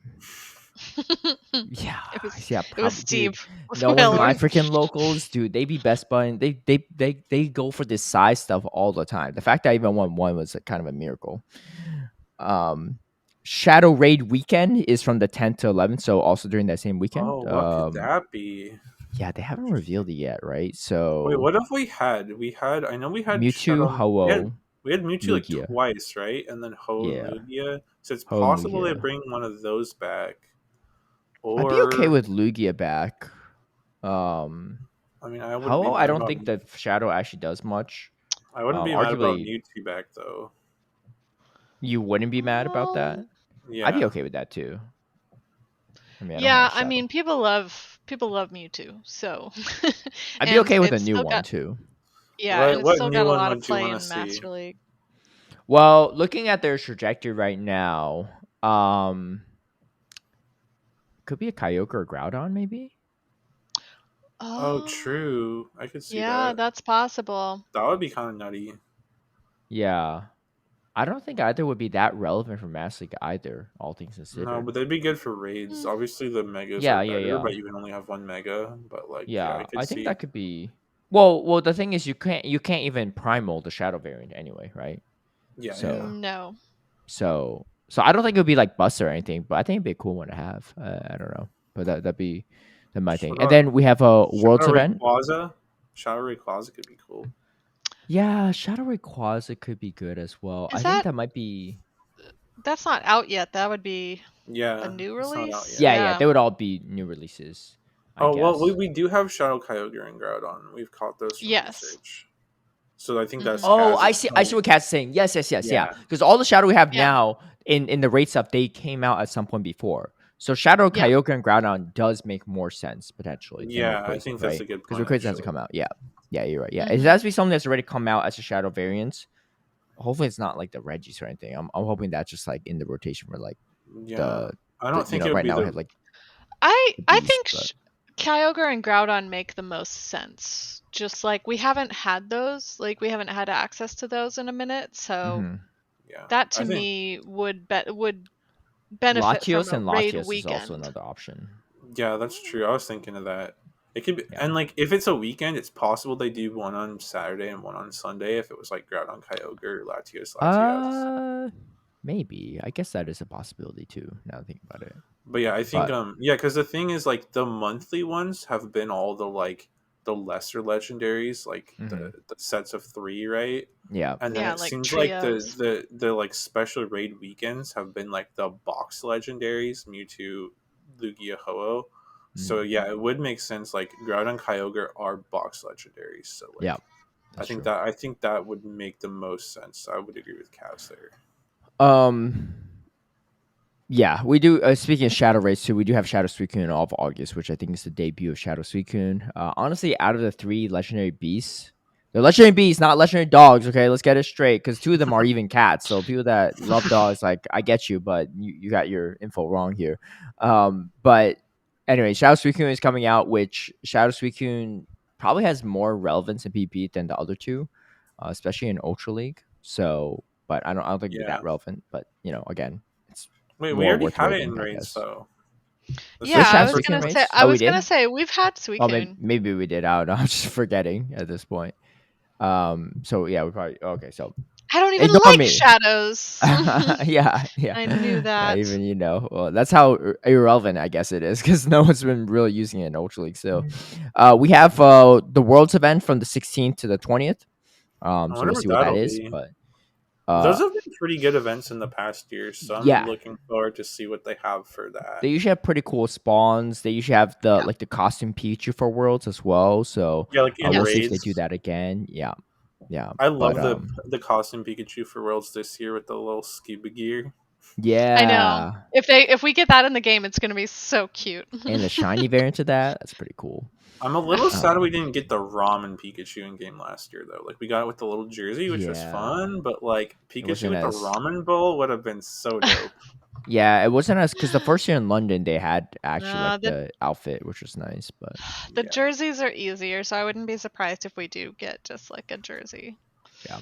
Yeah, It was yeah, it was probably, dude. Steve with Knowing my Wailord. freaking locals, dude, they be best buying. They go for this size stuff all the time. The fact that I even won one was kind of a miracle. Um, Shadow Raid weekend is from the 10th to 11th, so also during that same weekend. Oh, what could that be? Yeah, they haven't revealed it yet, right? Wait, So what if we had? I know we had Mewtwo, Shadow. Ho-Oh, We had Mewtwo like Lugia. twice, right? And then Ho and Yeah, Lugia. So it's Ho and possible they Lugia. bring one of those back. I'd be okay Or with Lugia back. Um, I mean, I wouldn't be Ho, I mad don't about think the Shadow actually does much. I wouldn't be mad about Arguably, Mewtwo back though. you wouldn't be mad about that. I'd be Yeah. okay with that too. I mean, I don't have Yeah, a I Shadow. mean people love Mewtwo, so I'd be and okay with a it's new still one got too. and it's What still new got a one lot of would you play want to in see? Master League. Well, looking at their trajectory right now, could be a Kyogre or Groudon, maybe. Oh, Oh, true. I could see yeah, that. that's possible. That would be kind of nutty. Yeah, I don't think either would be that relevant for Master League either, all things No, considered. but they'd be good for raids. Hmm. Obviously, the megas are Yeah, yeah, better, yeah, but you can only have one mega. But like, yeah, I yeah. could I think see. that could be. Well, the thing is, you can't even primal the Shadow variant anyway, right? Yeah, yeah. So, No. so I don't think it would be like bust or anything, but I think it'd be a cool one to have. I don't know, but that my thing. What And about then we have a Worlds Shadow event. Rayquaza? Shadow Rayquaza could be cool. Yeah, Shadow Rayquaza could be good as well. Is I think that that might be. that's not out yet. That would be a Yeah, new it's not out release? yet. Yeah, yeah, Yeah. they would all be new releases, I Oh well, we, guess. we do have Shadow Kyogre and Groudon. We've caught those from Yes. research, so I think that's Mhm. Oh, Kaz's I see point. what Cat's saying. Yes, yes, yes, yeah. Yeah, Because all the Shadow we have Yeah. now in the raid stuff, they came out at some point before. So Shadow, Yeah. Kyogre, and Groudon does make more sense potentially than yeah, I Rayquaza, think that's right? a good Because point Rayquaza hasn't actually. come out. Yeah, yeah, you're right. Yeah, it Mhm. has to be something that's already come out as a Shadow variant. Hopefully, it's not like the Regis or anything. I'm hoping that's just like in the rotation for like Yeah, the I don't think it would right be now we the have like the I beast, think but Kyogre and Groudon make the most sense. Just like we haven't had those, like we haven't had access to those in a minute, so mm-hmm. yeah. that to I think me would benefit from Latios a and raid Latias is also weekend. another option. yeah, that's true. I was thinking of that. It could be, Yeah. and like if it's a weekend, it's possible they do one on Saturday and one on Sunday. If it was like Groudon Kyogre or Latias. Uh, maybe. I guess that is a possibility too. Now that I think about it, But yeah, I think but yeah, because the thing is like the monthly ones have been all the like the lesser legendaries, like mhm. the sets of three, right? Yeah, And then Yeah, it like seems like trios. the like special raid weekends have been like the box legendaries, Mewtwo, Lugia, Ho-Oh. So mhm. yeah, it would make sense. Like Groudon, Kyogre are box legendaries. So Yeah, like, that's true. I think that would make the most sense. I would agree with Kaz there. Um, yeah, we do. Speaking of Shadow Race too, we do have Shadow Suicune in all of August, which I think is the debut of Shadow Suicune. Honestly, out of the three legendary beasts, they're legendary beasts, not legendary dogs. Okay, let's get it straight, because two of them are even cats. So people that love dogs, like I get you, but you got your info wrong here. But anyway, Shadow Suicune is coming out, which Shadow Suicune probably has more relevance in PP than the other two, especially in Ultra League. So, but I don't think it'd be Yeah. that relevant. But again, it's Wait, we more already worth had it waiting, in I raids guess. though. This Yeah, Which is the Shadow first Suicune one. race? I Oh, we was gonna did. say we've had Oh, maybe, Suicune. maybe we did. I don't know. I'm just forgetting at this point. So yeah, we probably okay. So I don't even ignore like me. shadows. Yeah, yeah, I knew yeah. that. Even well, that's how irrelevant I guess it is, because no one's been really using it in Ultra League. So, we have the Worlds event from the 16th to the 20th. I So wonder we'll what see what that that'll is. be. But Those have been pretty good events in the past year, so I'm yeah, looking forward to see what they have for they that. usually have pretty cool spawns. They usually have Yeah. the costume Pichu for Worlds as well. So, Yeah, like in Yeah. we'll see if they do raids. that again. Yeah, yeah. I But love the costume Pikachu for Worlds this year with the little scuba gear. I know. Yeah. If we get that in the game, it's gonna be so cute. And the shiny variant of that's pretty cool. I'm a little sad we didn't get the ramen Pikachu in game last year though. Like we got it with the little jersey, which was fun, but like Pikachu with the ramen bowl would have been so dope. Yeah, it wasn't as because the first year in London they had actually like the outfit, which was nice, but the jerseys are easier, so I wouldn't be surprised if we do get just like a jersey. Yeah.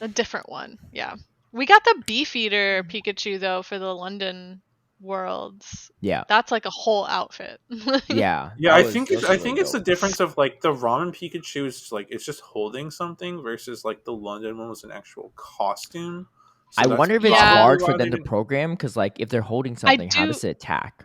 A different one. Yeah. We got the Beefeater Pikachu though for the London Worlds. Yeah. That's like a whole outfit. Yeah. Yeah, I think it's the difference of like the ramen Pikachu is like it's just holding something versus like the London one was an actual costume. So I wonder if it's hard for them to program because like if they're holding something, how does it attack?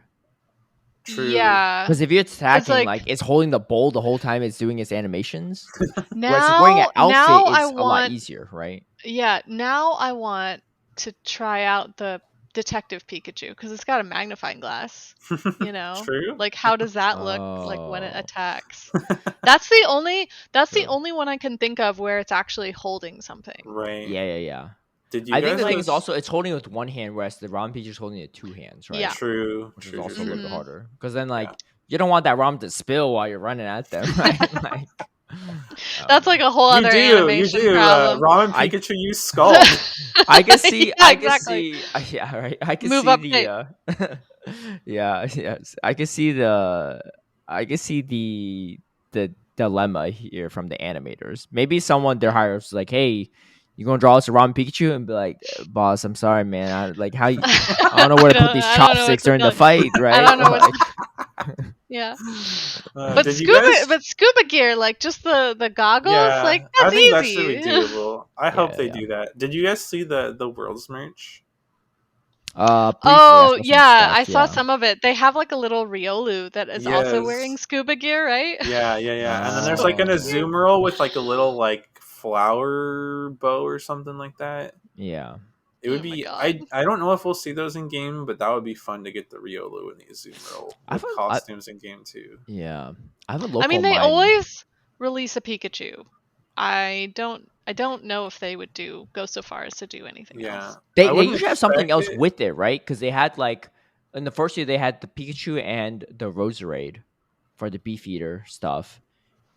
True. Yeah. Because if you're attacking, like it's holding the bowl the whole time it's doing its animations. Now, wearing an outfit now is a lot easier, right? Yeah. Now I want to try out the Detective Pikachu because it's got a magnifying glass. You know, True. Like how does that look like when it attacks? That's the only one I can think of where it's actually holding something. Right. Yeah. Did you I think the thing is also it's holding it with one hand, whereas the ramen Pikachu is holding it with 2 hands, right? Yeah. True. Which is also a little bit harder because then like you don't want that ramen to spill while you're running at them, right? Like that's like a whole other animation problem. Ramen Pikachu use skull. I can see. Yeah, I can see. Yeah, right. I can see the. Yes. I can see the. I can see the dilemma here from the animators. Maybe someone their higher ups like, hey, you gonna draw us a ramen Pikachu and be like, boss, I'm sorry, man. I don't know where to put these chopsticks during the fight, right? I don't know what. Yeah. But scuba gear, like just the goggles, like that's I think easy. That's really doable. I hope they do that. Did you guys see the Worlds merch? Oh yeah, I saw some of it. They have like a little Riolu that is also wearing scuba gear, right? Yeah. And then there's like an Azumarill with like a little like flower bow or something like that. Yeah. It would be. I don't know if we'll see those in game, but that would be fun to get the Riolu and the Azumarill with costumes in game too. Yeah, I have a local. They always release a Pikachu. I don't know if they would go so far as to do anything else. They usually have something else with it, right? Because they had like in the first year they had the Pikachu and the Roserade for the Beefeater stuff.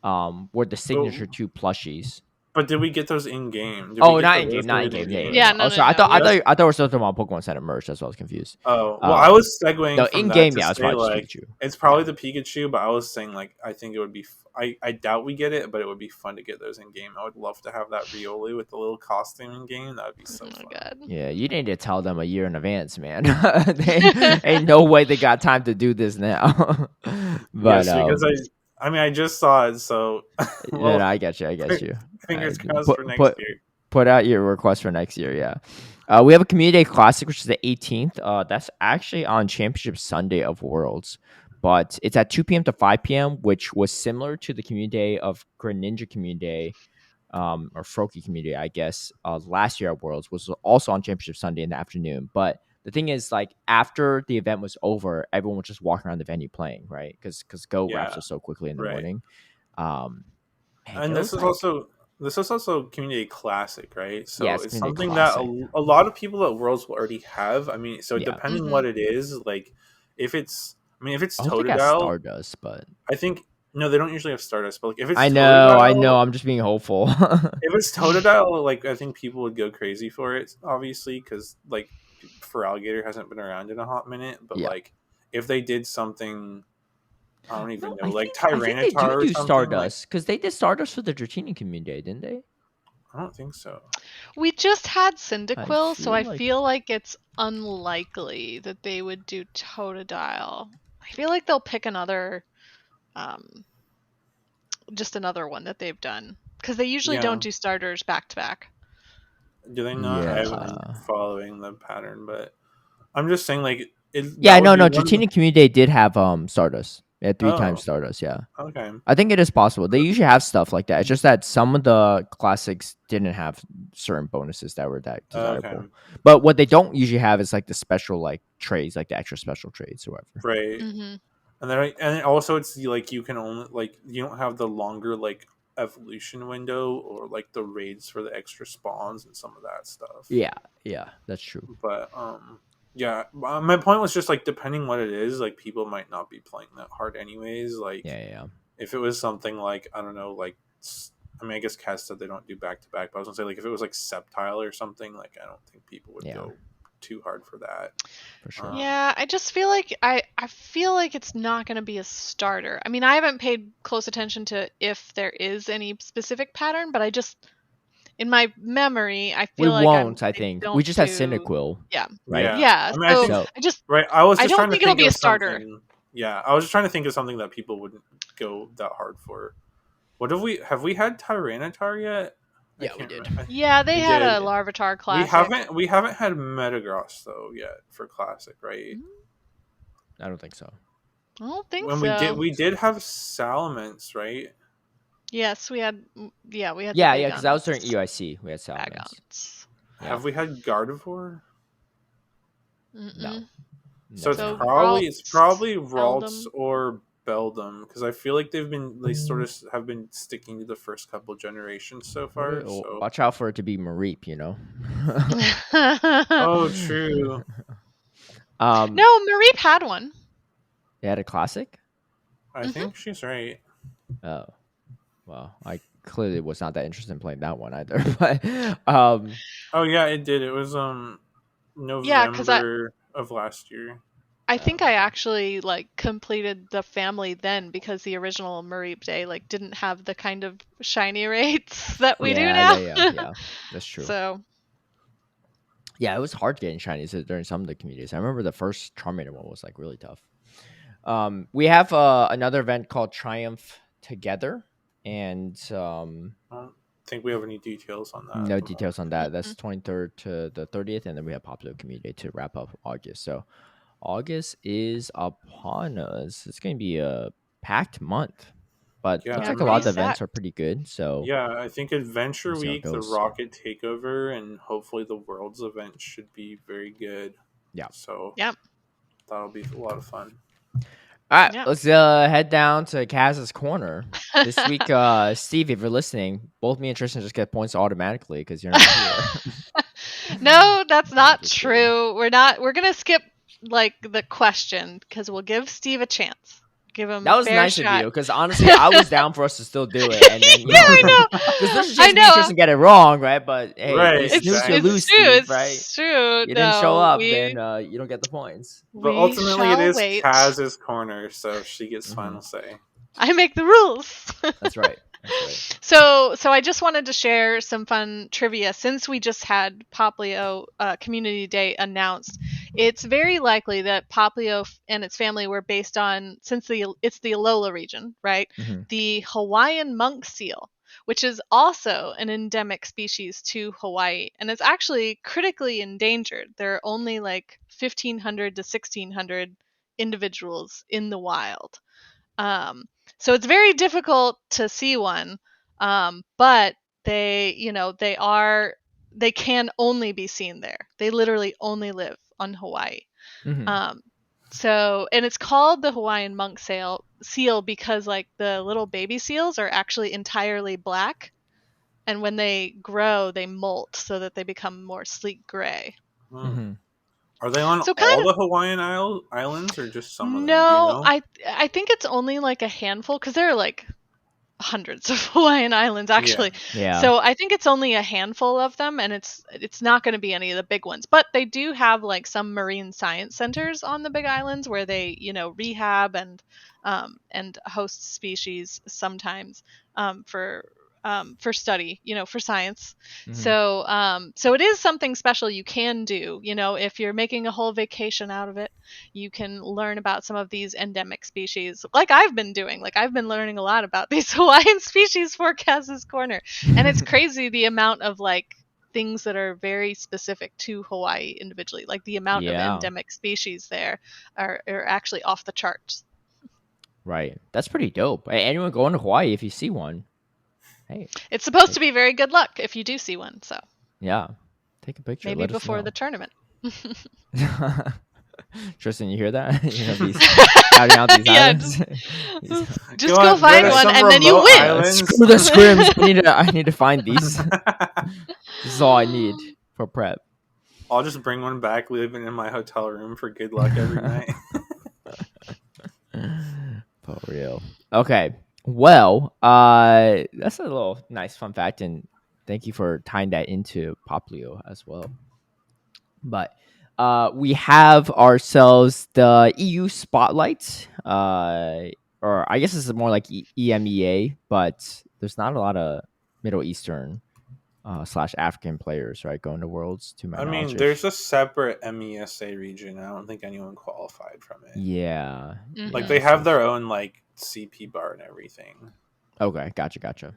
Were the signature 2 plushies. But did we get those in game? Not in game. Yeah. No, I thought we were still talking about Pokemon Center merch. That's why I was confused. Oh well, I was segueing. No, in game, it's probably like, Pikachu. It's probably the Pikachu, but I was saying like I think it would be. I doubt we get it, but it would be fun to get those in game. I would love to have that Riolu with the little costume in game. That would be so fun. God. Yeah, you need to tell them a year in advance, man. Ain't no way they got time to do this now. But because I just saw it, so well, I get you. Fingers crossed for next year. Put out your request for next year, yeah. We have a Community Day Classic, which is the 18th. That's actually on Championship Sunday of Worlds, but it's at 2 p.m. to 5 p.m., which was similar to the Community Day of Greninja Community Day, or Froakie Community Day, I guess, last year at Worlds, was also on Championship Sunday in the afternoon. But the thing is, like, after the event was over, everyone was just walking around the venue playing, right? Because Go wraps up so quickly in the morning. And this is also Community Classic, right? So it's something classic. that a lot of people at Worlds will already have. I mean, so depending what it is, like if it's Totodile, Stardust, but I think no, they don't usually have Stardust. But like if it's I know, I'm just being hopeful. If it's Totodile, like I think people would go crazy for it, obviously, because like Feraligatr hasn't been around in a hot minute. But like if they did something. I don't even know, like Tyranitar. I think they do Stardust because they did Stardust for the Dratini Community Day, didn't they? I don't think so. We just had Cyndaquil, so I feel like it's unlikely that they would do Totodile. I feel like they'll pick another, just another one that they've done because they usually don't do starters back to back. Do they not? I haven't been following the pattern, but I'm just saying, like, Dratini Community Day did have Stardust. Yeah, 3 times Stardust, yeah. Okay. I think it is possible. They usually have stuff like that. It's just that some of the classics didn't have certain bonuses that were that desirable. Okay. But what they don't usually have is like the special like trades, like the extra special trades or whatever. Right. Mm-hmm. And also it's like you can only like you don't have the longer like evolution window or like the raids for the extra spawns and some of that stuff. Yeah, that's true. But Yeah, my point was just like depending what it is, like people might not be playing that hard anyways. Like, Yeah. if it was something like I don't know, like I mean, I guess Kaz said they don't do back to back, but I was gonna say like if it was like Sceptile or something, like I don't think people would go too hard for that. For sure. Yeah, I just feel like I feel like it's not going to be a starter. I mean, I haven't paid close attention to if there is any specific pattern, but I just in my memory, I We feel like won't. I they think don't we just had do. Cyndaquil. Yeah. Right. Yeah. I mean, I So think I just right. I was I just don't trying to think it'll think be a of starter. something. Yeah, I was just trying to think of something that people wouldn't go that hard for. What have we had Tyranitar yet? Yeah, we did. Yeah, they we had did. a Larvitar Classic. We haven't had Metagross though yet for Classic, right? I don't think so. I don't think When so. we did have Salamence, right? Yes, we had. Yeah, we had. Yeah, because that was during EIC. We had Salamence. Bagons. Yeah. Have we had Gardevoir? No. So it's So probably Ralts, Ralts Beldum. or Beldum because I feel like they sort of have been sticking to the first couple generations so far. So watch out for it to be Mareep, you know. Oh, true. No, Mareep had one. They had a classic. I think she's right. Oh, well, I clearly was not that interested in playing that one either. But oh yeah, it did. It was November of last year. I think I actually like completed the family then because the original Mareep Day like didn't have the kind of shiny rates that we do now. Yeah, that's true. So yeah, it was hard getting shinies during some of the communities. I remember the first Charmander one was like really tough. We have another event called Triumph Together, and I don't think we have any details on that. No details on that. That's 23rd to the 30th, and then we have Popular Community to wrap up August. So August is upon us. It's going to be a packed month, but it looks like a lot of the events are pretty good. So yeah, I think Adventure Week, the Rocket Takeover, and hopefully the Worlds event should be very good. Yeah. So that'll be a lot of fun. All right, let's head down to Kaz's Corner this week. Steve, if you're listening, both me and Tristen just get points automatically because you're not here. No, that's not true. We're gonna skip like the question because we'll give Steve a chance. Give him. That was nice shot. of you because honestly, I was down for us to still do it. And then, I know. Because there's a chance me and Tristan get it wrong, right? But hey, it's true. Right? It's true. You didn't show up, then you don't get the points. But ultimately, it is Kaz's Corner, so she gets final say. I make the rules. That's right. So I just wanted to share some fun trivia since we just had Poplio Community Day announced. It's very likely that Poplio and its family were based on, since it's the Alola region, right? Mm-hmm. The Hawaiian monk seal, which is also an endemic species to Hawaii, and it's actually critically endangered. There are only like 1,500 to 1,600 individuals in the wild. So it's very difficult to see one, but they can only be seen there. They literally only live on Hawaii. Mm-hmm. And it's called the Hawaiian monk seal because like the little baby seals are actually entirely black, and when they grow, they molt so that they become more sleek gray. Mm-hmm. Are they on all the Hawaiian islands or just some of them? No, I think it's only like a handful because there are like hundreds of Hawaiian islands actually. Yeah. So I think it's only a handful of them, and it's not going to be any of the big ones. But they do have like some marine science centers on the big islands where they rehab and host species sometimes for study, for science. Mm-hmm. So it is something special you can do, if you're making a whole vacation out of it, you can learn about some of these endemic species like I've been doing. Like I've been learning a lot about these Hawaiian species for Kaz's Corner. And it's crazy the amount of like things that are very specific to Hawaii individually. Like the amount of endemic species there are actually off the charts. Right. That's pretty dope. Anyone going to Hawaii, if you see one, hey, it's supposed to be very good luck if you do see one. So yeah, take a picture. Maybe before the tournament. Tristan, you hear that? These shouting out these islands. Just go find one and then you win. Screw the scrims. I need to find these. This is all I need for prep. I'll just bring one back, leave it in my hotel room for good luck every night. For real. Okay. Well, that's a little nice fun fact, and thank you for tying that into Poplio as well. But we have ourselves the EU Spotlight, or I guess this is more like EMEA, but there's not a lot of Middle Eastern slash African players, right, going to Worlds, to my I knowledge. mean, there's a separate MESA region. I don't think anyone qualified from it. Yeah. Like, Mhm. they have their own, like, CP bar and everything. Okay, gotcha.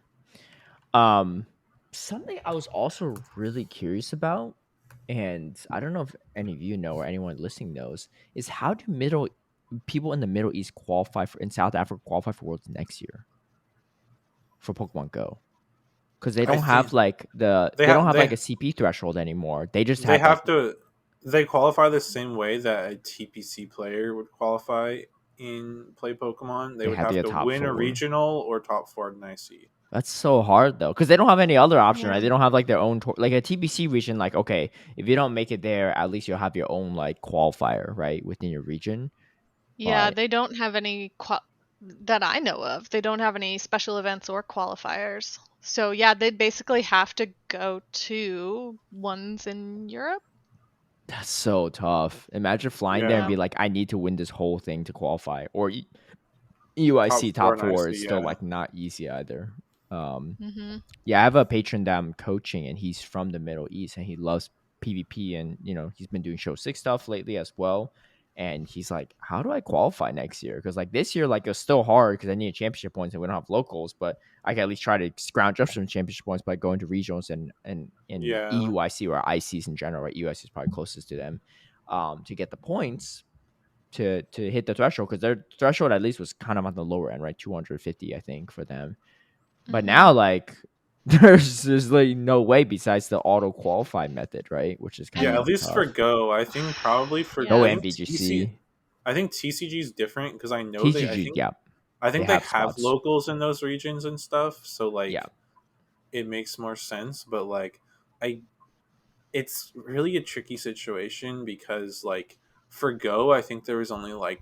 Something I was also really curious about, and I don't know if any of you know or anyone listening knows, is how do middle people in the Middle East qualify for in South Africa qualify for Worlds next year for Pokemon Go? Because they I don't have think like they they don't have have like a CP threshold anymore. They just they have like have to they qualify the same way that a TPC player would qualify in Play Pokemon. They they would have to have get to top win a four. regional or top 4 in IC. That's so hard though, because they don't have any other option, right? Yeah. They don't have like their own like a TBC region. Like, okay, if you don't make it there, at least you'll have your own like qualifier, right, within your region. Yeah, But they don't have any that I know of. They don't have any special events or qualifiers. So yeah, they basically have to go to ones in Europe. that's so tough. Imagine flying there and Yeah, Yeah. be like, I need to win this whole thing to qualify. Or top UIC 4 top in four IC. is still Yeah, like not easy either. Um, Mhm. yeah, I have a patron that I'm coaching, and he's from the Middle East, and he loves PvP, and he's been doing Show 6 stuff lately as well. And he's like, how do I qualify next year? Because like this year, like it's still hard because I need championship points and we don't have locals, but I can at least try to scrounge up some championship points by going to regionals and in yeah, EUIC or ICs in general, right? UIC is probably closest to them, to get the points to hit the threshold, because their threshold at least was kind of on the lower end, right? 250, I think, for them. But Mhm. now, like, there's like no way besides the auto qualify method, right? Which is kind yeah. of At And least for tough. Go, I think probably for No yeah. MVGC, I think TCG is different because I know they. TCG, yeah, I they think they have have spots. locals in those regions and stuff. So Yeah, like, it makes more sense. But like, I it's really a tricky situation because like for Go, I think there was only like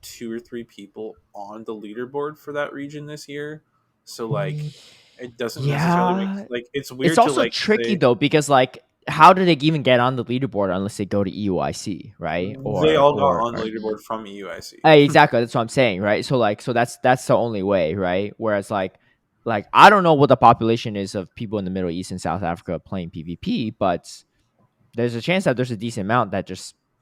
2 or 3 people on the leaderboard for that region this year. So like it doesn't necessarily make yeah. like it's It's weird to also like tricky say though because like, how do they even get on the leaderboard unless they go to EUIC, right? they all got Or, on the or Mhm. leaderboard from EUIC. exactly, that's what I'm saying, right? So like, so that's the only way, right? Whereas like I don't know what the population is of people in the Middle East and South Africa playing PvP, but there's a chance that there's a decent amount that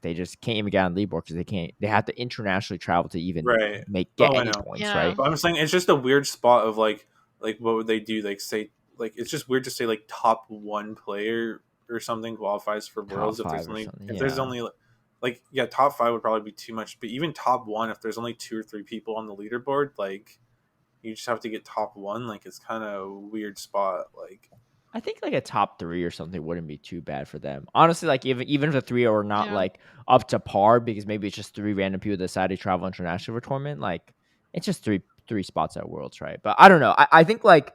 they just can't even get on leaderboard because they have to internationally travel to even Right. get Oh, I any know. points, Yeah. right? But I'm saying it's just a weird spot of like what would they do? Like say like it's just weird to say like top 1 player or something qualifies for Top worlds five or something. if there's Yeah. only like yeah, top 5 would probably be too much, but even top 1 if there's only 2 or 3 people on the leaderboard, like you just have to get top 1, like it's kind of a weird spot like I think like a top three or something wouldn't be too bad for them. Honestly, like even if the three are not Yeah. like up to par because maybe it's just three random people that decide to travel international for a tournament, like it's just three spots at Worlds, right? But I don't know. I think like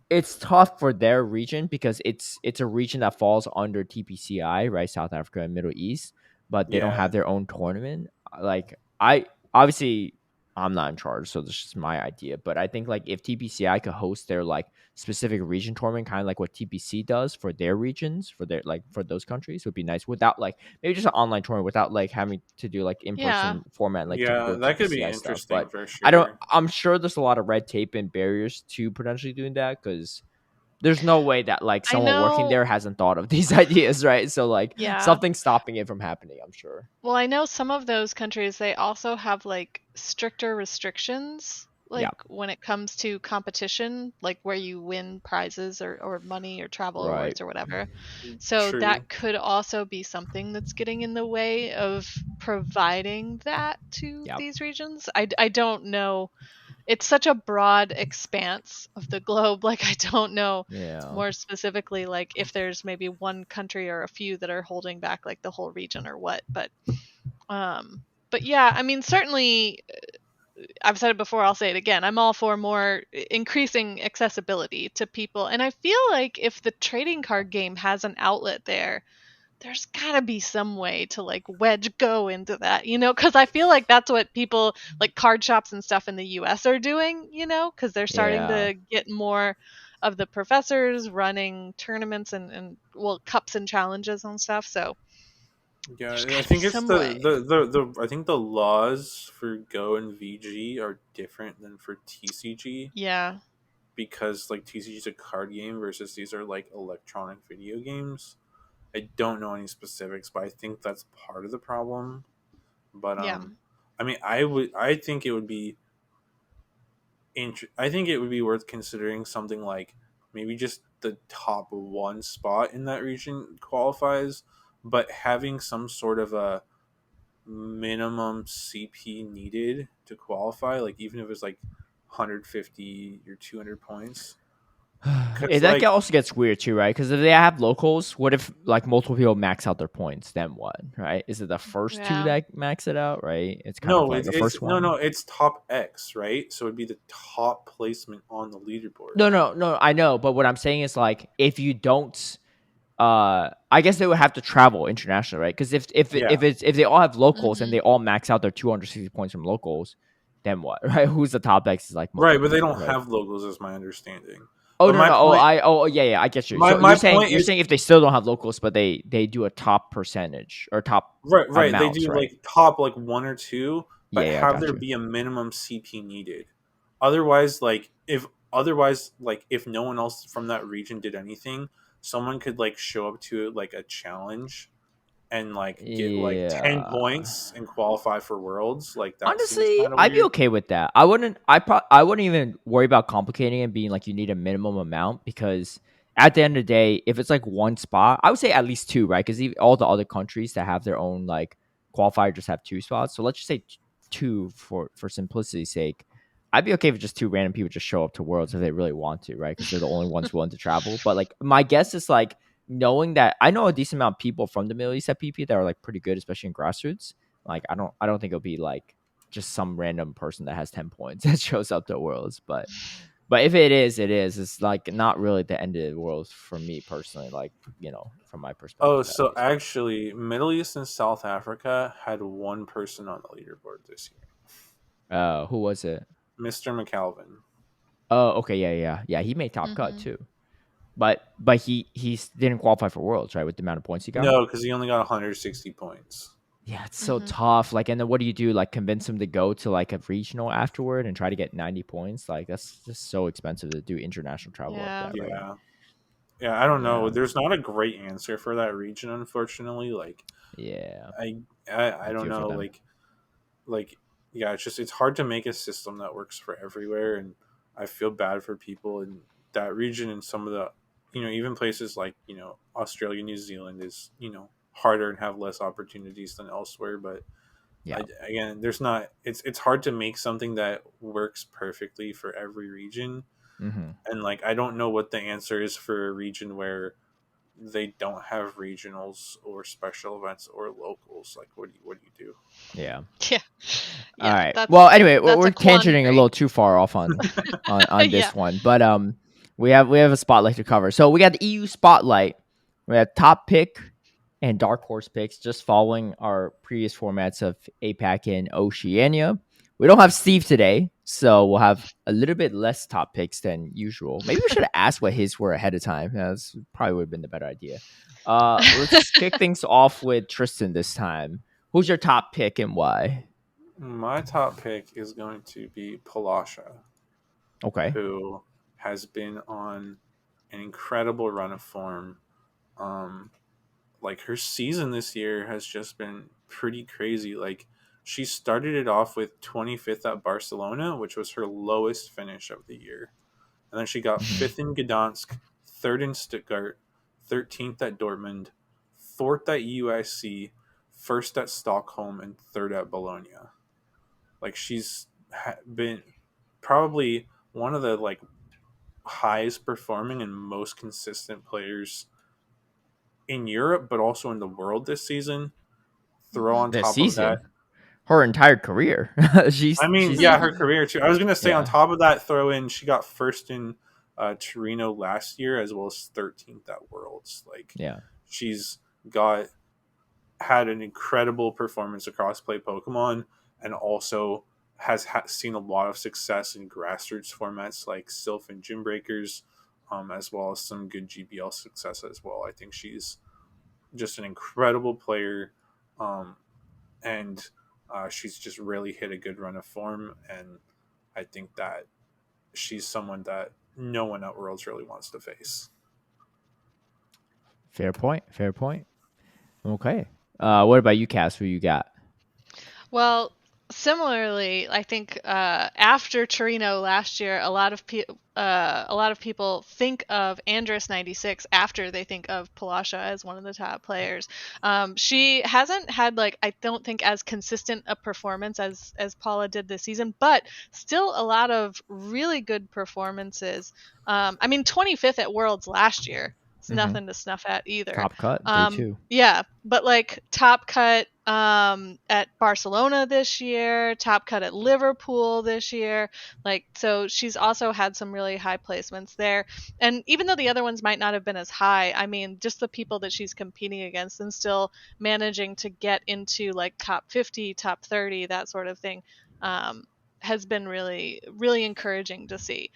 it's tough for their region because it's a region that falls under TPCI, right? South Africa and Middle East, but they don't yeah. have their own tournament. Like I obviously I'm not in charge, so this is just my idea. But I think like if TPCI could host their like specific region tournament, kind of like what TPC does for their regions, for their like for those countries, would be nice. Without like maybe just an online tournament, without like having to do like in Yeah. person format, like Yeah, typical that could be TPCI stuff. interesting But for I don't. sure. I'm sure there's a lot of red tape and barriers to potentially doing that because there's no way that like I someone working know. there hasn't thought of these ideas, right? So like Yeah. something's stopping it from happening, I'm sure. Well, I know some of those countries, they also have like stricter restrictions, Yeah, like when it comes to competition, like where you win prizes or money or travel right. awards or whatever. So True. that could also be something that's getting in the way of providing that to Yep. these regions. I don't know. It's such a broad expanse of the globe. Like, I don't know Yeah. more specifically, like if there's maybe one country or a few that are holding back like the whole region or what. Um, but yeah, I mean, certainly, I've said it before, I'll say it again. I'm all for more increasing accessibility to people. And I feel like if the trading card game has an outlet there, there's gotta be some way to like wedge Go into that, because I feel like that's what people like card shops and stuff in the US are doing, because they're starting to get more of the professors running tournaments and well, cups and challenges and stuff. So there's Yeah, I gotta be think it's some way. the I think the laws for Go and VG are different than for TCG, Yeah. because like TCG is a card game versus these are like electronic video games. I don't know any specifics, but I think that's part of the problem. But Yeah. I mean, I think it would be I think it would be worth considering something like maybe just the top one spot in that region qualifies, but having some sort of a minimum CP needed to qualify, like even if it's like 150 or 200 points. Because That like also gets weird too, right? Because if they have locals, what if like multiple people max out their points? Then what, right? Is it the first two Yeah. that max it out, right? It's kind of no, like the it's first one. it's top X, right? So it'd be the top placement on the leaderboard. No, I know, but what I'm saying is like if you don't, I guess they would have to travel internationally, right? Because Yeah, if they all have locals and they Hmm. all max out their 260 points from locals, then what, right? Who's the top X is like right, multiple but they people, don't right? have logos, is my understanding. Oh But no my no point, yeah, I get you. So my point you're is, saying if they still don't have locals, but they do a top percentage or top right, they amounts, do right? like top like one or two, but Yeah, I have got there you. be a minimum CP needed. Otherwise, like if no one else from that region did anything, someone could like show up to like a challenge and like get like 10 Yeah. points and qualify for worlds. Like that seems Honestly, kind of I'd be weird. okay with that. I wouldn't even worry about complicating it being like you need a minimum amount because at the end of the day, if it's like one spot, I would say at least two, right? Because all the other countries that have their own like qualifier just have two spots. So let's just say two for simplicity's sake. I'd be okay if just two random people just show up to Worlds if they really want to, right? Because they're the only ones willing to travel. But like my guess is like knowing that I know a decent amount of people from the Middle East at PP that are like pretty good, especially in grassroots. Like I don't think it'll be like just some random person that has 10 points that shows up to Worlds. But if it is, it is. It's like not really the end of the world for me personally, like, from my Oh, perspective at so least. But actually, Middle East and South Africa had one person on the leaderboard this year, who was it? Mr. McAlvin. Oh, okay, yeah. He made top cut Hmm. too. But he didn't qualify for Worlds, right? With the amount of points he got. No, because he only got 160 points. Yeah, it's so Hmm. tough. Like, and then what do you do? Like, convince him to go to like a regional afterward and try to get 90 points? Like, that's just so expensive to do international travel like Yeah. that, right? Yeah. Yeah, I don't know. Yeah, There's not a great answer for that region, unfortunately. Like, yeah. I, I I don't feel for know. them. Like, yeah, it's hard to make a system that works for everywhere, and I feel bad for people in that region and some of the, even places like Australia, New Zealand is harder and have less opportunities than elsewhere. But Yeah. again, there's not. It's hard to make something that works perfectly for every region, Mm-hmm. and like I don't know what the answer is for a region where they don't have regionals or special events or locals. Like, what do you do? Yeah. Yeah. All Yeah. right. Well, That's anyway, that's we're a tangenting a quandary. little too far off on Yeah. this one, but we have a spotlight to cover. So we got the EU spotlight. We have top pick and dark horse picks, just following our previous formats of APAC and Oceania. We don't have Steve today, so we'll have a little bit less top picks than usual. Maybe we should have asked what his were ahead of time. That's probably would have been the better idea. Let's kick things off with Tristan this time. Who's your top pick and why? My top pick is going to be Palasha, Okay. who has been on an incredible run of form. Um, like her season this year has just been pretty crazy. Like she started it off with 25th at Barcelona, which was her lowest finish of the year. And then she got Hmm. 5th in Gdansk, 3rd in Stuttgart, 13th at Dortmund, 4th at UIC, 1st at Stockholm, and 3rd at Bologna. Like she's been probably one of the like highest performing and most consistent players in Europe, but also in the world this season. Throw Hmm. on This top of that, season, her entire career. I mean, She's yeah, her career too. I was gonna say on yeah, top of that, throw in she got first in Torino last year as well as 13th at Worlds. Like yeah. she's got had an incredible performance across play Pokemon, and also has seen a lot of success in grassroots formats like Sylph and Gym Breakers, as well as some good GBL success as well. I think she's just an incredible player, um, and she's just really hit a good run of form. And I think that she's someone that no one at Worlds really wants to face. Fair point. Fair point. Okay. What about you, Cass? Who you got? Well, similarly, I think after Torino last year, a lot of people think of Andress 96 after they think of Palasha as one of the top players. She hasn't had I don't think as consistent a performance as Paula did this season, but still a lot of really good performances. I mean, 25th at Worlds last year. It's nothing to snuff at either. Top cut day 2. Yeah, but top cut at Barcelona this year, top cut at Liverpool this year. So she's also had some really high placements there. And even though the other ones might not have been as high, I mean, just the people that she's competing against and still managing to get into top 50, top 30, that sort of thing, has been really, really encouraging to see.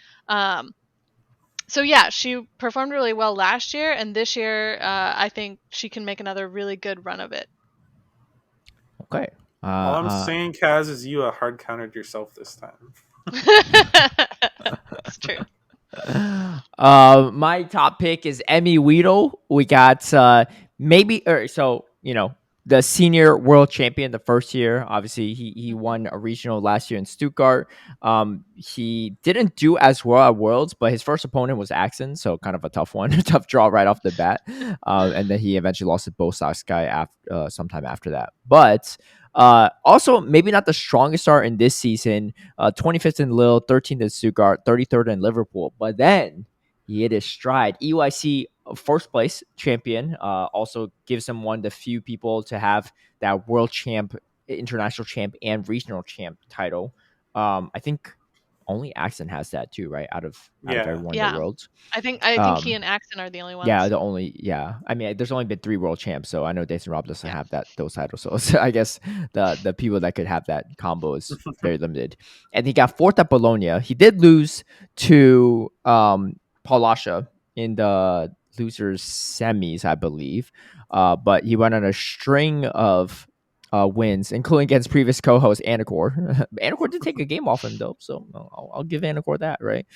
So yeah, she performed really well last year, and this year I think she can make another really good run of it. Okay. All I'm saying, Kaz, is you hard countered yourself this time. It's true. My top pick is Emmy Weedle. We got the senior world champion the first year. Obviously, he won a regional last year in Stuttgart. He didn't do as well at Worlds, but his first opponent was Axon, so kind of a tough one, tough draw right off the bat. And then he eventually lost to Bosox guy sometime after that. But also, maybe not the strongest start in this season. 25th in Lille, 13th in Stuttgart, 33rd in Liverpool. But then he hit his stride. EYC first place champion also gives him one of the few people to have that world champ, international champ, and regional champ title. I think only Axon has that too, right? Out of everyone in the world. I think he and Axon are the only ones. Yeah, I mean, there's only been 3 world champs, so I know Dathan Rob doesn't have those titles. So I guess the people that could have that combo is very limited. And he got 4th at Bologna. He did lose to Palasha in the losers semis, I believe. But he went on a string of wins, including against previous co-host Anacor. Anacor did take a game off him though, so I'll give Anacor that, right?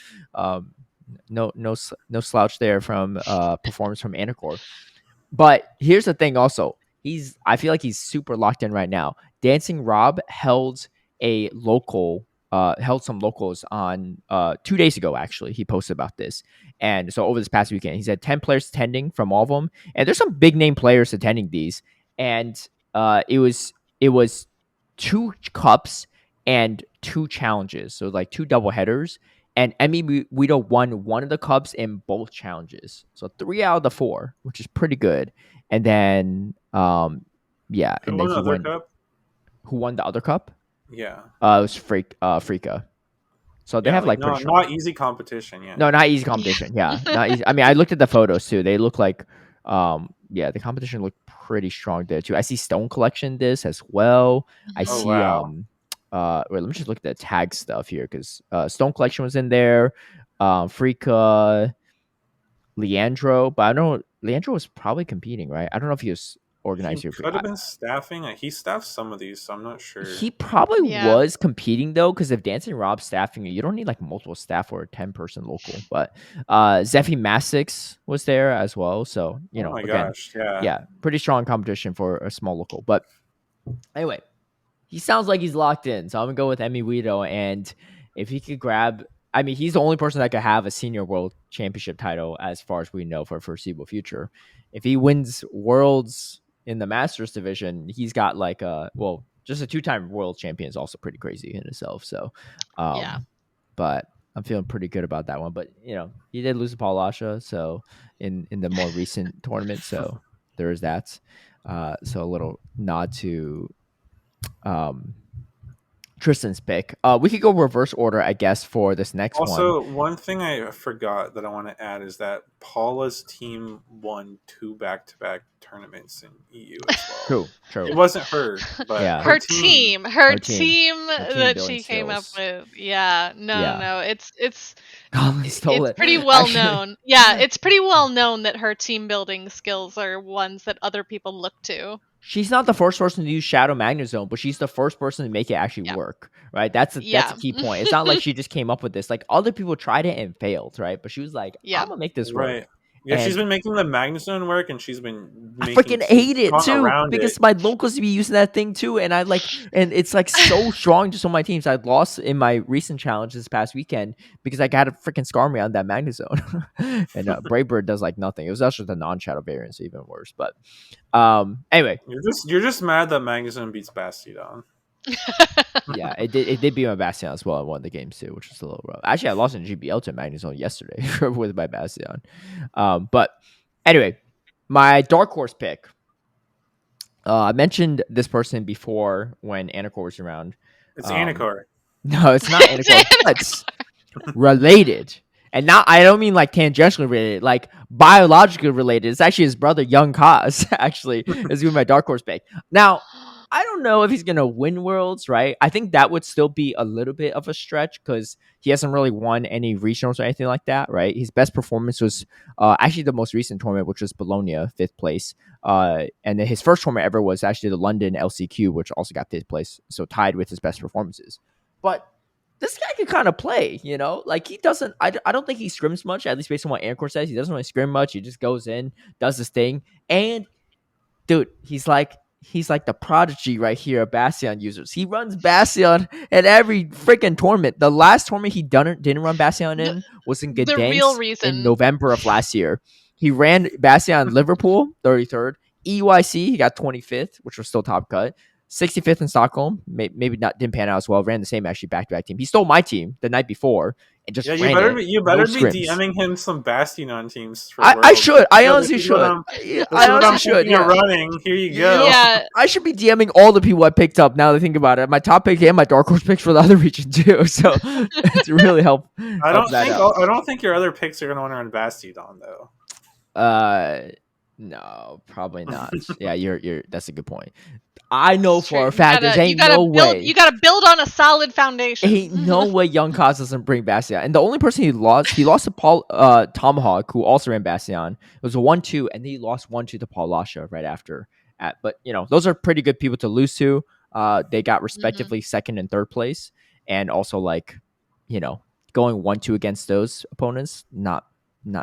No slouch there from performance from Anacor. But here's the thing also. I feel like he's super locked in right now. Dancing Rob held some locals on 2 days ago, actually. He posted about this. And so over this past weekend, he said 10 players attending from all of them. And there's some big name players attending these. And it was 2 cups and 2 challenges. So 2 double headers. And Emmy Guido won one of the cups in both challenges. So 3 out of the 4, which is pretty good. And then, Who won the other cup? Who won the other cup? Yeah. It was Freaka. So they have not easy competition. Yeah. No, not easy competition. Yeah, not easy. I mean, I looked at the photos too. They look like, the competition looked pretty strong there too. I see Stone Collection this as well. I see wait, let me just look at the tag stuff here because Stone Collection was in there, Freaka, Leandro, but I know Leandro was probably competing, right? I don't know if he was organized here. Could have been staffing. He staffed some of these, so I'm not sure. He probably was competing though, because if Dancing Rob's staffing you don't need multiple staff for a 10-person local. But Zephy Massix was there as well, so pretty strong competition for a small local. But anyway, he sounds like he's locked in, so I'm gonna go with Emmy Guido. And if he could grab, I mean, he's the only person that could have a senior world championship title as far as we know for foreseeable future. If he wins Worlds in the Masters division, he's got just a 2-time world champion is also pretty crazy in itself. So, but I'm feeling pretty good about that one. But he did lose to Paul Lasha, so in the more recent tournament, so there is that. So a little nod to Tristan's pick. We could go reverse order, I guess, for this next one. Also, one thing I forgot that I want to add is that Paula's team won 2 back-to-back tournaments in EU as well. True. It wasn't her, but Yeah. her her team. team, her Her team. team Her team that building she came up skills. with. Yeah, no, Yeah. no, Colin stole it's it. pretty well Actually, known. Yeah, it's pretty well known that her team building skills are ones that other people look to. she's not the first person to use Shadow Magnezone, but she's the first person to make it actually Yeah. work, right? That's a Yeah. key point. It's not like she just came up with this. Like other people tried it and failed, right? But she was like, Yeah. I'm gonna make this work. Right. Yeah, she's And been making the Magnezone work, and she's been I making freaking hate it gone too around it. because my locals be using that thing too, and and it's like so strong just on my teams. I lost in my recent challenge this past weekend because I got a freaking Skarmory on that Magnezone, and Brave Bird does like nothing. It was actually the non-shadow variant, so even worse. But anyway, You're just mad that Magnezone beats Bastiodon. yeah, it did beat my Bastion as well in one of the games too, which was a little rough. Actually, I lost in GBL to Magnezone yesterday with my Bastion. But anyway, my dark horse pick. I mentioned this person before when Anacor was around. It's Anacor. No, it's not Anacor, but related. And not, I don't mean like tangentially related, like biologically related. It's actually his brother, Young Kaz, actually, is doing my dark horse pick. Now, I don't know if he's going to win Worlds, right? I think that would still be a little bit of a stretch because he hasn't really won any regionals or anything like that, right? His best performance was actually the most recent tournament, which was Bologna, 5th place. And then his first tournament ever was actually the London LCQ, which also got 5th place, so tied with his best performances. But this guy can kind of play, you know? Like, he doesn't, I don't think he scrims much, at least based on what Anchor says. He doesn't really scrim much. He just goes in, does his thing. And, dude, he's like the prodigy right here of Bastion users. He runs Bastion at every freaking tournament. The last tournament he didn't run Bastion in was in The real Gdansk in reason. November of last year. He ran Bastion in Liverpool, 33rd. EUIC, he got 25th, which was still top cut. 65th in Stockholm, maybe not didn't pan out as well. Ran the same actually back-to-back team. He stole my team the night before and just Yeah, ran it. you No better be scrims. DMing him some Bastion teams for I Worlds. should. I Yeah, honestly should. This I is what I'm honestly should. thinking of Yeah. running. Here you go. Yeah. I should be DMing all the people I picked up now that I think about it. My top pick and my dark horse picks for the other region too. So it's really help that out. I don't think your other picks are gonna want to run Bastiodon though. No, probably not. Yeah, you're that's a good point. I know It's for true. a fact there's ain't no way. You gotta build on a solid foundation. Ain't no way Young Kaz doesn't bring Bastion. And the only person he lost to Paul Tomahawk, who also ran Bastion. It was a 1-2, and he lost 1-2 to Paul Lasha right after. But you know, those are pretty good people to lose to. They got respectively second and third place. And also like, you know, going 1-2 against those opponents, not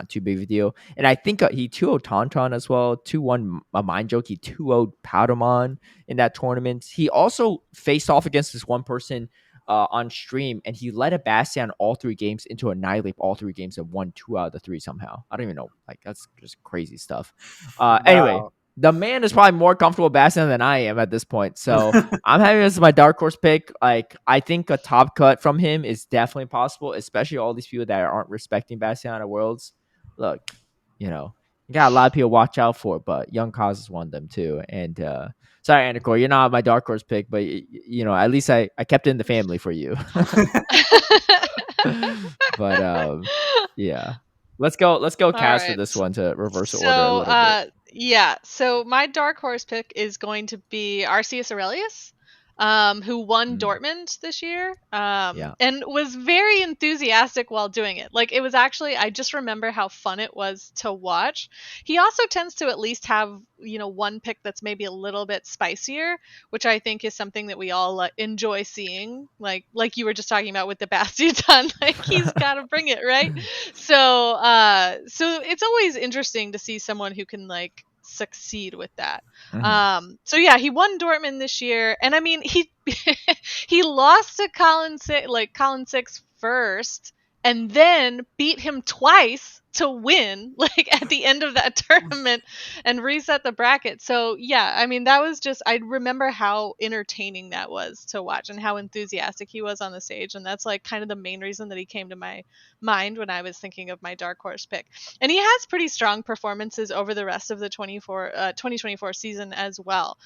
too big of a deal. And I think he 2-0 Tauntaun as well, 2-1 a Mind Joke. He 2-0 Powdermon in that tournament. He also faced off against this one person on stream, and he led a Bastion all 3 games into Annihilate all 3 games and won 2 out of the 3 somehow. I don't even know. Like, that's just crazy stuff. Anyway, the man is probably more comfortable Bastion than I am at this point. So I'm having this as my dark horse pick. Like, I think a top cut from him is definitely possible, especially all these people that aren't respecting Bastion at Worlds. Look, you know, you got a lot of people to watch out for, but Young Cause is one of them too. And sorry, Anacor, you're not my dark horse pick, but you know, at least I kept it in the family for you. But yeah. Let's go Cass for this one to reverse order a little bit. Yeah, so my dark horse pick is going to be Arceus Aurelius, who won Dortmund this year, and was very enthusiastic while doing it. Like, it was actually, I just remember how fun it was to watch. He also tends to at least have, you know, one pick that's maybe a little bit spicier, which I think is something that we all enjoy seeing. Like you were just talking about with the Bastiodon, like he's got to bring it, right? So it's always interesting to see someone who can like succeed with that. So yeah, he won Dortmund this year, and I mean he he lost to Colin Six first, and then beat him twice to win, like at the end of that tournament, and reset the bracket. So yeah, I mean that was just, I remember how entertaining that was to watch and how enthusiastic he was on the stage, and that's like kind of the main reason that he came to my mind when I was thinking of my dark horse pick. And he has pretty strong performances over the rest of the 2024 season as well.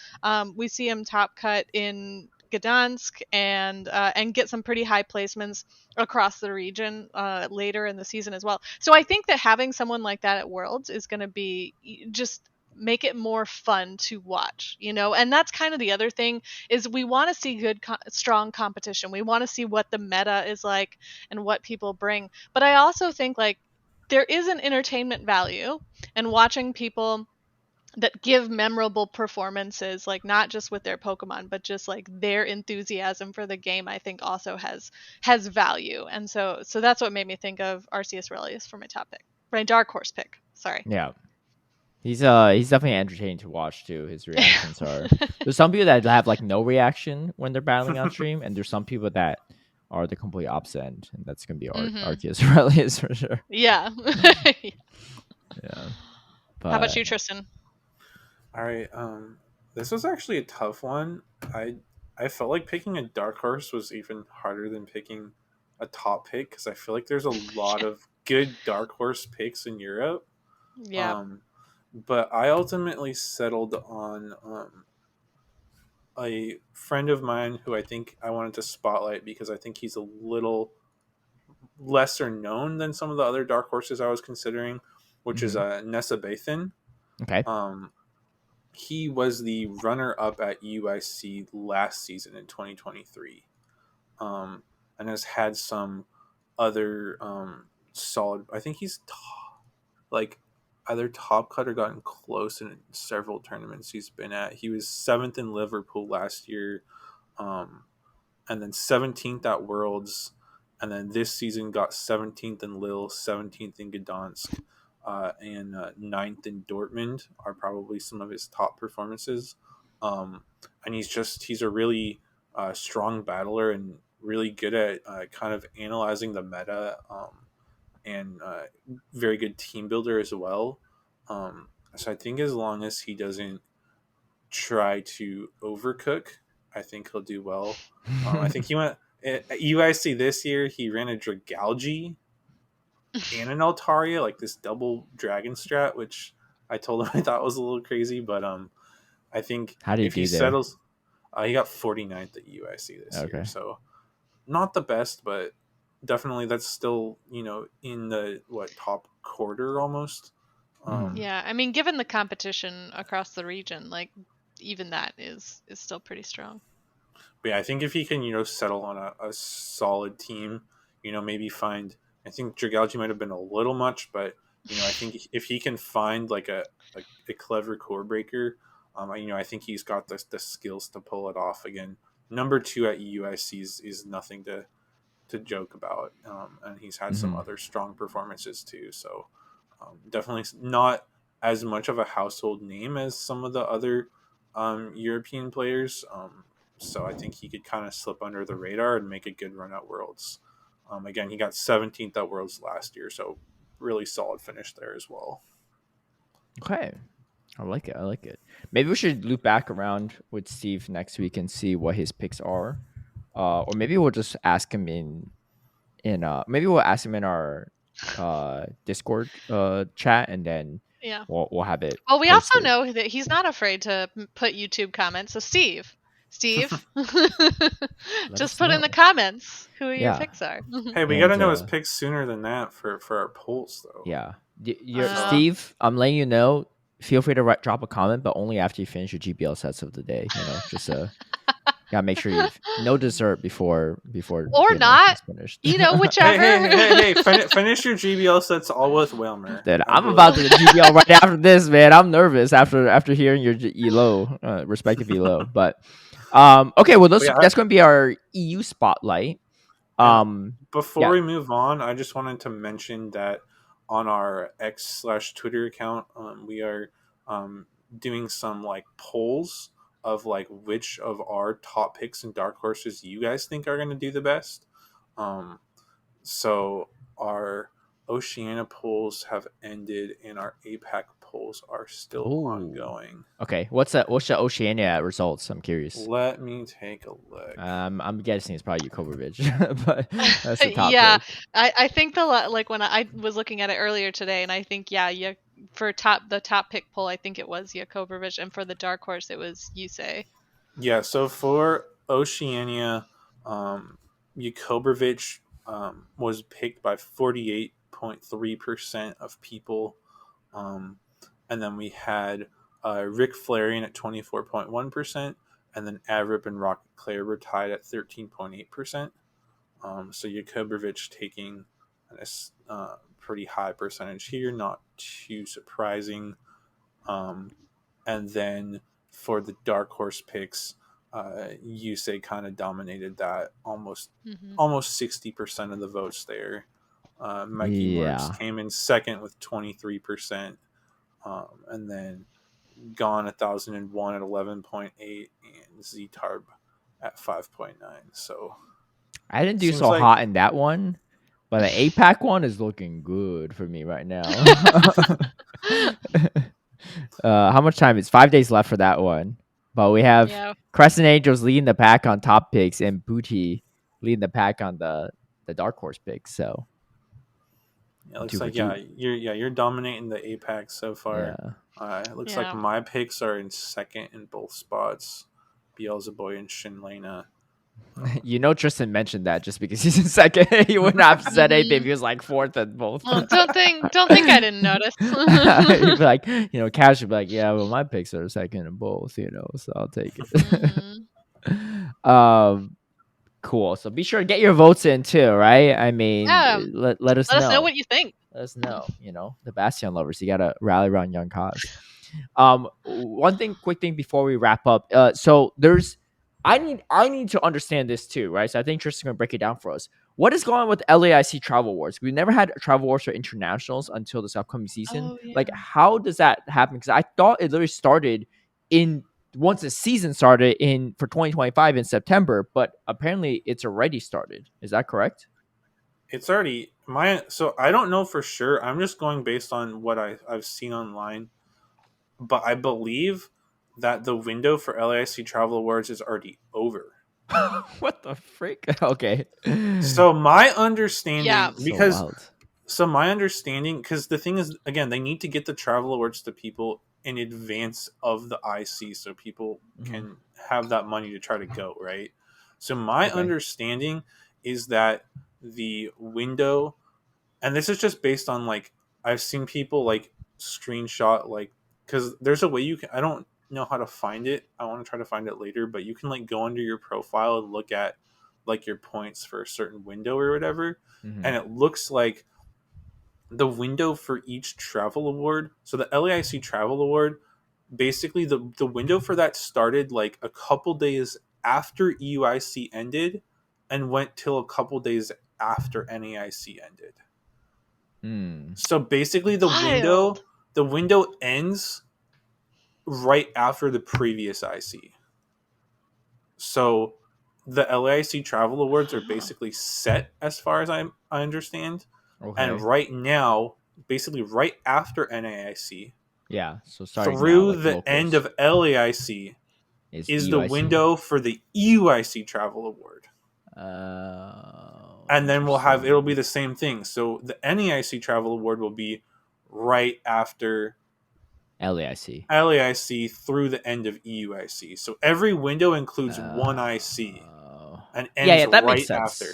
We see him top cut in Gdansk and get some pretty high placements across the region later in the season as well. So I think that having someone like that at Worlds is going to be just make it more fun to watch, and that's kind of the other thing is we want to see good strong competition. We want to see what the meta is like and what people bring, but I also think like there is an entertainment value in watching people that give memorable performances, like not just with their Pokemon, but just like their enthusiasm for the game. I think also has value, and so that's what made me think of Arceus Aurelius for my top pick, my dark horse pick. Sorry. Yeah. He's definitely entertaining to watch too. His reactions are. There's some people that have like no reaction when they're battling on stream, and there's some people that are the complete opposite end, and that's gonna be Arceus Aurelius for sure. Yeah. Yeah. How about you, Tristen? All right. This was actually a tough one. I felt like picking a dark horse was even harder than picking a top pick because I feel like there's a lot of good dark horse picks in Europe. Yeah. But I ultimately settled on a friend of mine who I think I wanted to spotlight because I think he's a little lesser known than some of the other dark horses I was considering, which is Nessa Bathan. Okay. He was the runner-up at UIC last season in 2023, and has had some other solid. I think he's either top cut or gotten close in several tournaments he's been at. He was 7th in Liverpool last year, and then 17th at Worlds, and then this season got 17th in Lille, 17th in Gdansk, and 9th in Dortmund are probably some of his top performances. And he's a really strong battler and really good at kind of analyzing the meta, and very good team builder as well. So I think as long as he doesn't try to overcook, I think he'll do well. I think he went at UIC this year. He ran a Dragalge and an Altaria, like this double dragon strat, which I told him I thought was a little crazy. But I think How did if he there? settles, he got 49th at UIC this year. So not the best, but definitely that's still in the top quarter almost. Yeah, I mean, given the competition across the region, like even that is still pretty strong. But yeah, I think if he can settle on a solid team, maybe find. I think Dragalge might have been a little much, but I think if he can find like a clever core breaker, I think he's got the skills to pull it off. Again, number 2 at UIC is nothing to joke about, and he's had some other strong performances too. So definitely not as much of a household name as some of the other European players. So I think he could kind of slip under the radar and make a good run at Worlds. Again, he got 17th at Worlds last year, so really solid finish there as well. Okay. I like it. Maybe we should loop back around with Steve next week and see what his picks are. Or maybe we'll just ask him maybe we'll ask him in our Discord chat, and then we'll have it. Well, we also know that he's not afraid to put YouTube comments. So Steve, just put in the comments who your picks are. Hey, we got to know his picks sooner than that for our polls, though. Yeah, Steve, I'm letting you know. Feel free to drop a comment, but only after you finish your GBL sets of the day. Just gotta make sure you no dessert before or not finished. Whichever. hey, finish your GBL sets all with Wilmer. Dude, I'm about to GBL right after this, man. I'm nervous after hearing your elo, respective elo. But okay, well that's going to be our EU spotlight. Before we move on, I just wanted to mention that on our X/Twitter account, we are doing some polls of which of our top picks and dark horses you guys think are going to do the best. So our Oceania polls have ended and our APAC polls are still ongoing. Okay, what's the Oceania results? I'm curious. Let me take a look. I'm guessing it's probably Yukovovich, but that's the top yeah, pick. I think when I was looking at it earlier today, and I think for the top pick poll, I think it was Yakovovich, and for the dark horse, it was Yusei. Yeah, so for Oceania, Jakobrovich was picked by 48.3% of people. And then we had Rick Flaring at 24.1%, and then Avrip and Rocket Claire were tied at 13.8%. So Jakobrovich taking a pretty high percentage here, not too surprising. And then for the dark horse picks, Yusei kind of dominated that, almost 60% of the votes there. Mikey Mertz came in second with 23%, and then Gone 1001 at 11.8, and Z-Tarb at 5.9. So I didn't do seems so like hot in that one, but the APAC one is looking good for me right now. How much time? It's 5 days left for that one. But we have Crescent Angels leading the pack on top picks and Booty leading the pack on the dark horse picks. So it looks like you're dominating the APAC so far. It looks like my picks are in second in both spots. Beelzeboy and Shinlena. Tristan mentioned that just because he's in second. He wouldn't have said anything if he was like fourth in both. Well, don't think I didn't notice. He'd be like, Cash would be like, yeah, well, my picks are second in both, so I'll take it. Cool. So be sure to get your votes in too, right? I mean, let us know. Let us know what you think. Let us know. The Bastion lovers, you gotta rally around young cause. Quick thing before we wrap up. So I need to understand this too, right? So I think Tristan's gonna break it down for us. What is going on with LAIC Travel Wars? We never had Travel Wars for internationals until this upcoming season. Like, how does that happen? Because I thought it literally started once the season started for 2025 in September, but apparently it's already started. Is that correct? It's already so I don't know for sure. I'm just going based on what I've seen online, but I believe that the window for LAIC Travel Awards is already over. What the freak? Okay. So my understanding, because the thing is, again, they need to get the travel awards to people in advance of the IC so people can have that money to try to go, right? So my understanding is that the window, and this is just based on like I've seen people like screenshot, like, because there's a way you can, I don't know how to find it, I want to try to find it later, but you can like go under your profile and look at like your points for a certain window or whatever, and it looks like the window for each travel award, so the LAIC travel award, basically the window for that started like a couple days after EUIC ended and went till a couple days after NAIC ended. So basically the window ends right after the previous IC. So the LAIC travel awards are basically set as far as I understand. And right now, basically right after NAIC, so starting through now, the end of LAIC is the window for the EUIC travel award. And then it'll be the same thing. So the NAIC travel award will be right after LAIC through the end of EUIC. So every window includes one IC and ends that right makes sense. after.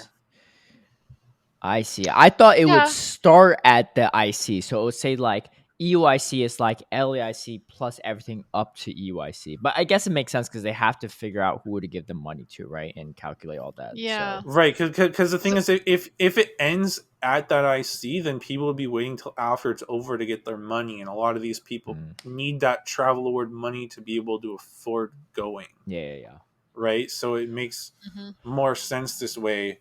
I see. I thought it would start at the IC. So it would say like EUIC is like LAIC plus everything up to EUIC. But I guess it makes sense because they have to figure out who to give the money to, right? And calculate all that. Yeah. So. Right. Because the thing is, if it ends at that IC, then people will be waiting till after it's over to get their money. And a lot of these people need that travel award money to be able to afford going. Yeah. Right. So it makes more sense this way,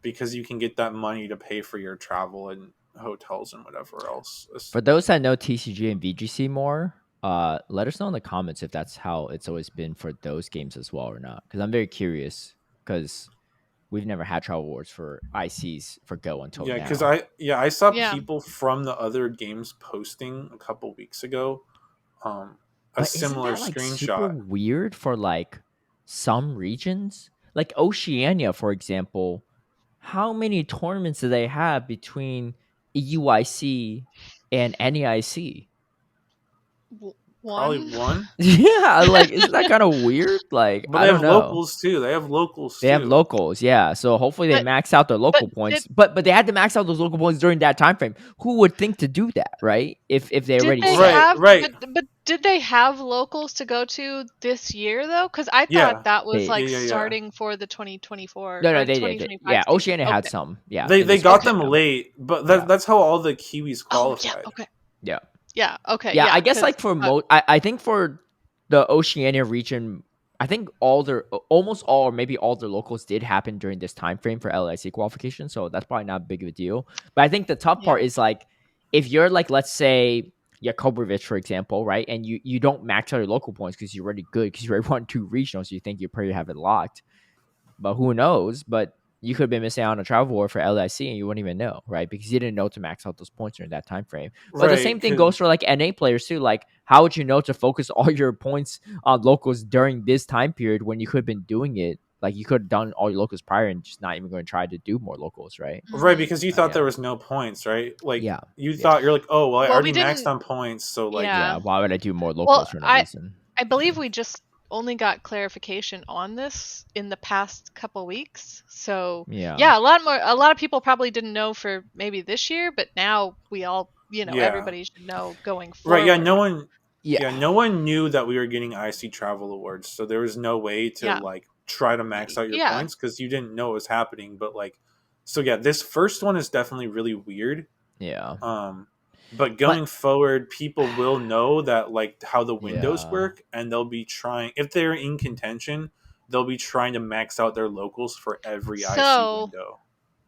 because you can get that money to pay for your travel and hotels and whatever else. For those that know TCG and VGC more, let us know in the comments if that's how it's always been for those games as well or not. Because I'm very curious, because we've never had travel awards for ICs for Go until now. Because I saw people from the other games posting a couple weeks ago a similar screenshot. Super weird for like some regions, like Oceania, for example. How many tournaments do they have between EUIC and NAIC? Probably One. one. Yeah, like isn't that kind of weird? Like But I they don't have know. locals too. They have locals They have too. locals, yeah. So hopefully they But max out their but local points. But they had to max out those local points during that time frame. Who would think to do that, right? If they did already they set. Right, have right. but did they have locals to go to this year though? Because I thought Yeah. that was They like Yeah. starting for the 2024 no, or they did. 2025 Yeah, season. Oceania had Okay. some. Yeah, They in they this got Okay. them yeah, late, but yeah, that's how all the Kiwis Oh yeah. qualified. Okay. yeah. Yeah. Okay. Yeah, I Yeah. guess Because like for I think for the Oceania region, I think almost all or maybe all their locals did happen during this time frame for LIC qualification, so that's probably not big of a deal. But I think the tough yeah. part is like if you're like let's say Jakobovich, for example, right, and you don't max out your local points because you're already good because you already won 2 regionals, so you think you probably have it locked. But who knows? But you could have been missing out on a travel award for LIC and you wouldn't even know, right? Because you didn't know to max out those points during that time frame. But the Right, same thing goes for like NA players too. Like, how would you know to focus all your points on locals during this time period when you could have been doing it? Like, you could have done all your locals prior and just not even going to try to do more locals, right? right, Hmm. because you thought Yeah. there was no points, right? Like Yeah. you Yeah. thought you're like, oh well, I Well, we already maxed didn't. on points, so like, Yeah. Yeah. Why would I do more Well, locals for no reason? I believe we just only got clarification on this in the past couple weeks. So Yeah. yeah, a lot of people probably didn't know for maybe this year, but now we all, yeah, everybody should know going right, yeah. forward. Yeah. No one knew that we were getting IC travel awards, so there was no way to Yeah. like try to max out your Yeah. points because you didn't know it was happening. But like, so yeah, this first one is definitely really weird. Yeah. But But going forward, people will know that like how the windows yeah. work, and they'll be trying if they're in contention, they'll be trying to max out their locals for every IC So window.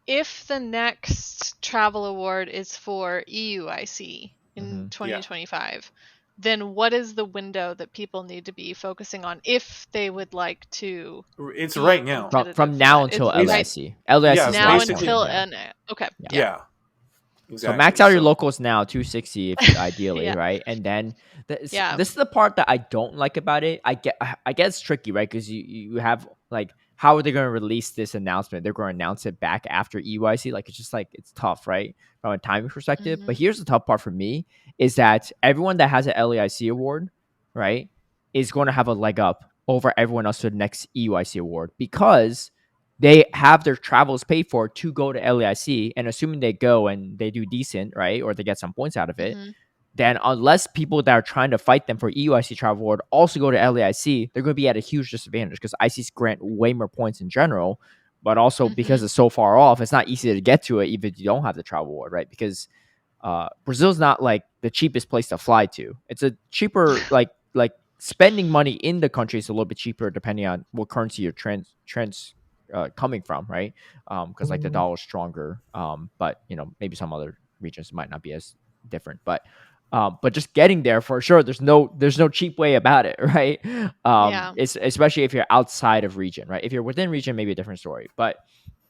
if the next travel award is for EUIC in Hmm. Yeah, 2025, then what is the window that people need to be focusing on if they would like to it's be right now. competitive From for now that? until It's right LIC. LIC Yeah, is the now last one. until basically. Yeah. okay. Yeah. Yeah. Yeah, So max exactly. out your So locals now, 260 if you ideally, Yeah. right? And then Yeah. this is the part that I don't like about it. I get it's tricky, right? Because you have like how are they going to release this announcement? They're going to announce it back after EYC. Like it's just like it's tough, right? From a timing perspective. But Hmm. here's the tough part for me is that everyone that has an LEIC award, right, is going to have a leg up over everyone else to the next EYC award because they have their travels paid for to go to LAIC, and assuming they go and they do decent, right, or they get some points out of it, Hmm. then unless people that are trying to fight them for EUIC travel award also go to LAIC, they're going to be at a huge disadvantage because ICs grant way more points in general, but also because Hmm. it's so far off, it's not easy to get to it even if you don't have the travel award, right? Because Brazil's not like the cheapest place to fly to. It's a cheaper like spending money in the country is a little bit cheaper depending on what currency you're trans coming from, right? Because like the dollar's stronger, but maybe some other regions might not be as different, but just getting there for sure, there's no cheap way about it, right? Yeah. It's especially if you're outside of region, right? If you're within region, maybe a different story, but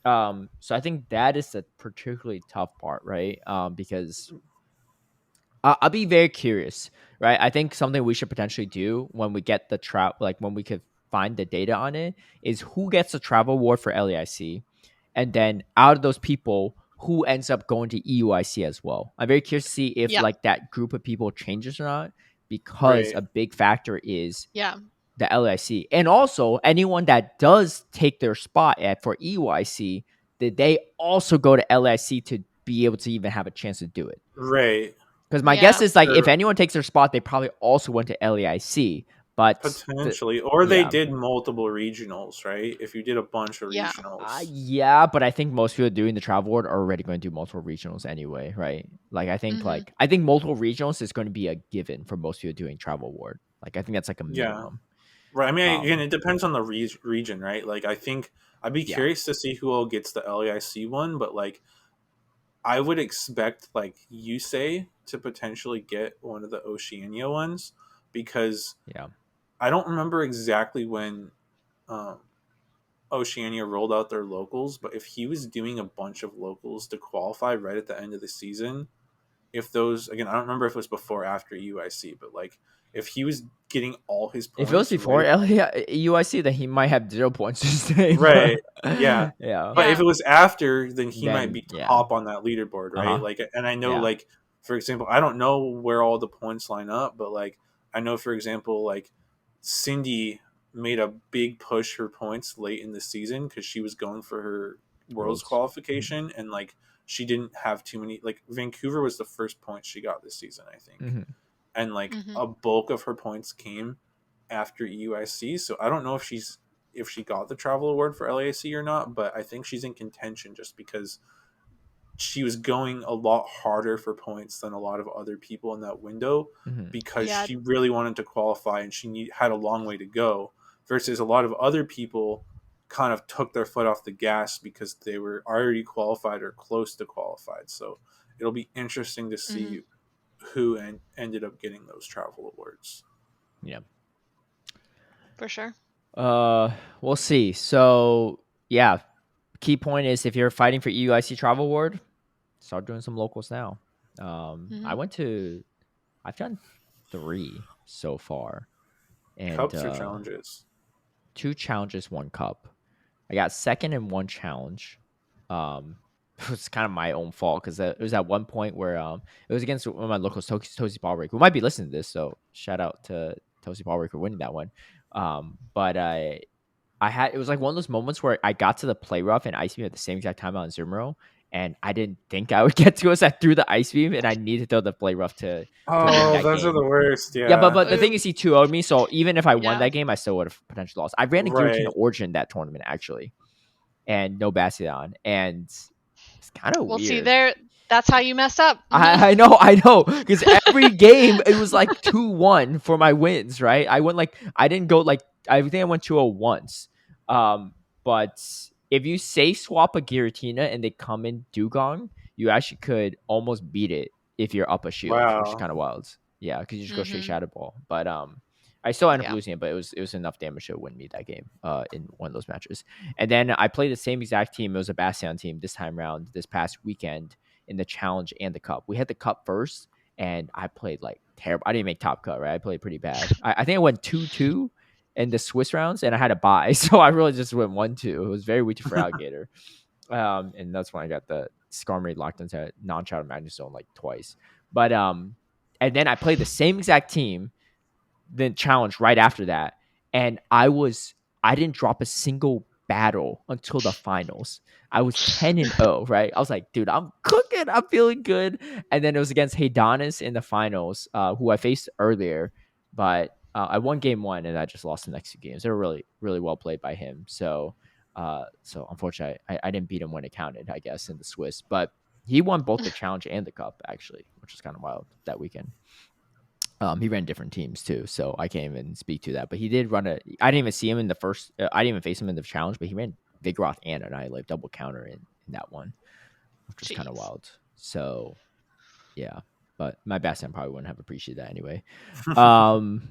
so I think that is the particularly tough part, right? Because I'll be very curious, right? I think something we should potentially do when we get the like when we could find the data on it, is who gets the travel award for LAIC, and then out of those people, who ends up going to EUIC as well. I'm very curious to see if Yeah. like that group of people changes or not, because right, a big factor is Yeah. the LIC. And also anyone that does take their spot at for EYC, did they also go to LIC to be able to even have a chance to do it? right, Because my guess Yeah. is like if sure, anyone takes their spot, they probably also went to LAIC. But potentially, or they yeah. did multiple regionals, right? If you did a bunch of Yeah. regionals, Yeah, but I think most people doing the travel board are already going to do multiple regionals anyway, right? Hmm. I think multiple regionals is going to be a given for most people doing travel board. Like I think that's like a yeah, minimum. right. I mean, again, Um, it depends on the region, right? Like, I think I'd be yeah, curious to see who all gets the LAIC one, but like, I would expect like you say to potentially get one of the Oceania ones because yeah. I don't remember exactly when um, Oceania rolled out their locals, but if he was doing a bunch of locals to qualify right at the end of the season, if those again, I don't remember if it was before or after UIC, but like if he was getting all his If it was points before right, UIC, then he might have 0 points to stay. right, But yeah. yeah, But if Yeah. it was after, then he might then be yeah, top on that leaderboard, uh right? huh, Like, and I know, yeah, like, for example, I don't know where all the points line up, but like, I know, for example, like Cindy made a big push for points late in the season because she was going for her Worlds Worlds. qualification, and like she didn't have too many. Like Vancouver was the first point she got this season, I think, and like Mm-hmm. a bulk of her points came after EUIC. So I don't know if she got the travel award for LAC or not, but I think she's in contention just because she was going a lot harder for points than a lot of other people in that window because Yeah. she really wanted to qualify and had a long way to go, versus a lot of other people kind of took their foot off the gas because they were already qualified or close to qualified. So it'll be interesting to see who ended up getting those travel awards. Yeah. For sure. We'll see. So yeah, key point is if you're fighting for EUIC travel award, start doing some locals now. I've done 3 so far, and Cups or challenges? 2 challenges, 1 cup. I got second in 1 challenge. It was kind of my own fault because it was at one point where it was against one of my locals, Tosi Ballbreaker, who might be listening to this. So shout out to Tosi Ballbreaker winning that one. But I had, it was like one of those moments where I got to the play rough and ice beam at the same exact time on Zumro, and I didn't think I would get to us. I threw the ice beam and I needed to throw the play rough to win that Those are the game. worst. Yeah, but Yeah. the thing is, he 2-0'd me, so even if I won Yeah. that game, I still would have potentially lost. I ran a Right. Giratina Origin that tournament actually, and no Bastion, and it's kind of Well, see weird. there. That's how you mess up. I know, because every game it was like 2-1 for my wins, right? I didn't go like, I think I went 2-0 once. But if you safe swap a Giratina and they come in Dugong, you actually could almost beat it if you're up a shield, which is Wow. kind of wild. Yeah, because you just go straight Mhm. Shadow Ball. But I still ended up Yeah. losing it, but it was enough damage to win me that game in one of those matches. And then I played the same exact team. It was a Bastion team this time around this past weekend in the challenge and the cup. We had the cup first, and I played like terrible. I didn't make top cut, right? I played pretty bad. I think I went 2-2 in the Swiss rounds, and I had a bye, so I really just went 1-2. It was very weak for Alligator, and that's when I got the Skarmory locked into non-Shadow Magnus Zone like twice. But and then I played the same exact team, then challenge right after that, and I didn't drop a single battle until the finals. I was 10-0, right? I was like, dude, I'm cooking. I'm feeling good. And then it was against Haydonis in the finals, who I faced earlier, but I won game 1 and I just lost the next 2 games. They were really, really well played by him. So unfortunately, I didn't beat him when it counted, I guess, in the Swiss, but he won both the challenge and the cup actually, which is kind of wild that weekend. He ran different teams too, so I can't even speak to that. But he did run a. I didn't even see him in the first. I didn't even face him in the challenge, but he ran Vigoroth and Annihilate double counter in that one, which was kind of Jeez. wild. So yeah, but my Bastion probably wouldn't have appreciated that anyway. Um,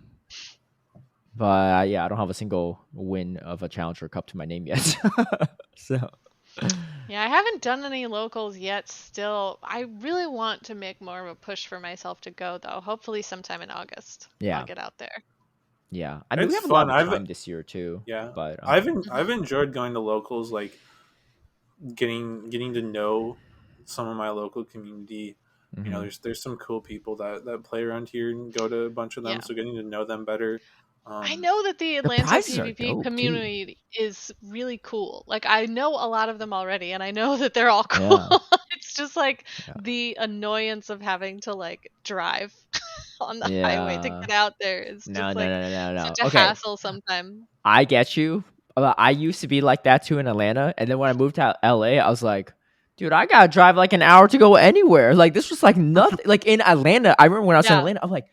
but yeah, I don't have a single win of a challenge or cup to my name yet. So Yeah, I haven't done any locals yet still. I really want to make more of a push for myself to go though. Hopefully sometime in August. yeah, I'll get out there. yeah. I mean, we It's have a lot fun. of time this year too. Yeah. But I've enjoyed going to locals, like getting to know some of my local community. You know, there's some cool people that play around here and go to a bunch of them, Yeah. so getting to know them better. I know that the the Atlanta prizes are PvP dope too. community is really cool. Like I know a lot of them already and I know that they're all cool. Yeah, It's just like yeah, the annoyance of having to like drive on the highway to yeah. get out there is No, just no, like no, no, no, no. such a Okay, hassle sometimes. I get you. I used to be like that too in Atlanta, and then when I moved to LA, I was like, dude, I gotta drive like an hour to go anywhere. Like this was like nothing. Like in Atlanta, I remember when I was in Yeah. Atlanta, I'm like,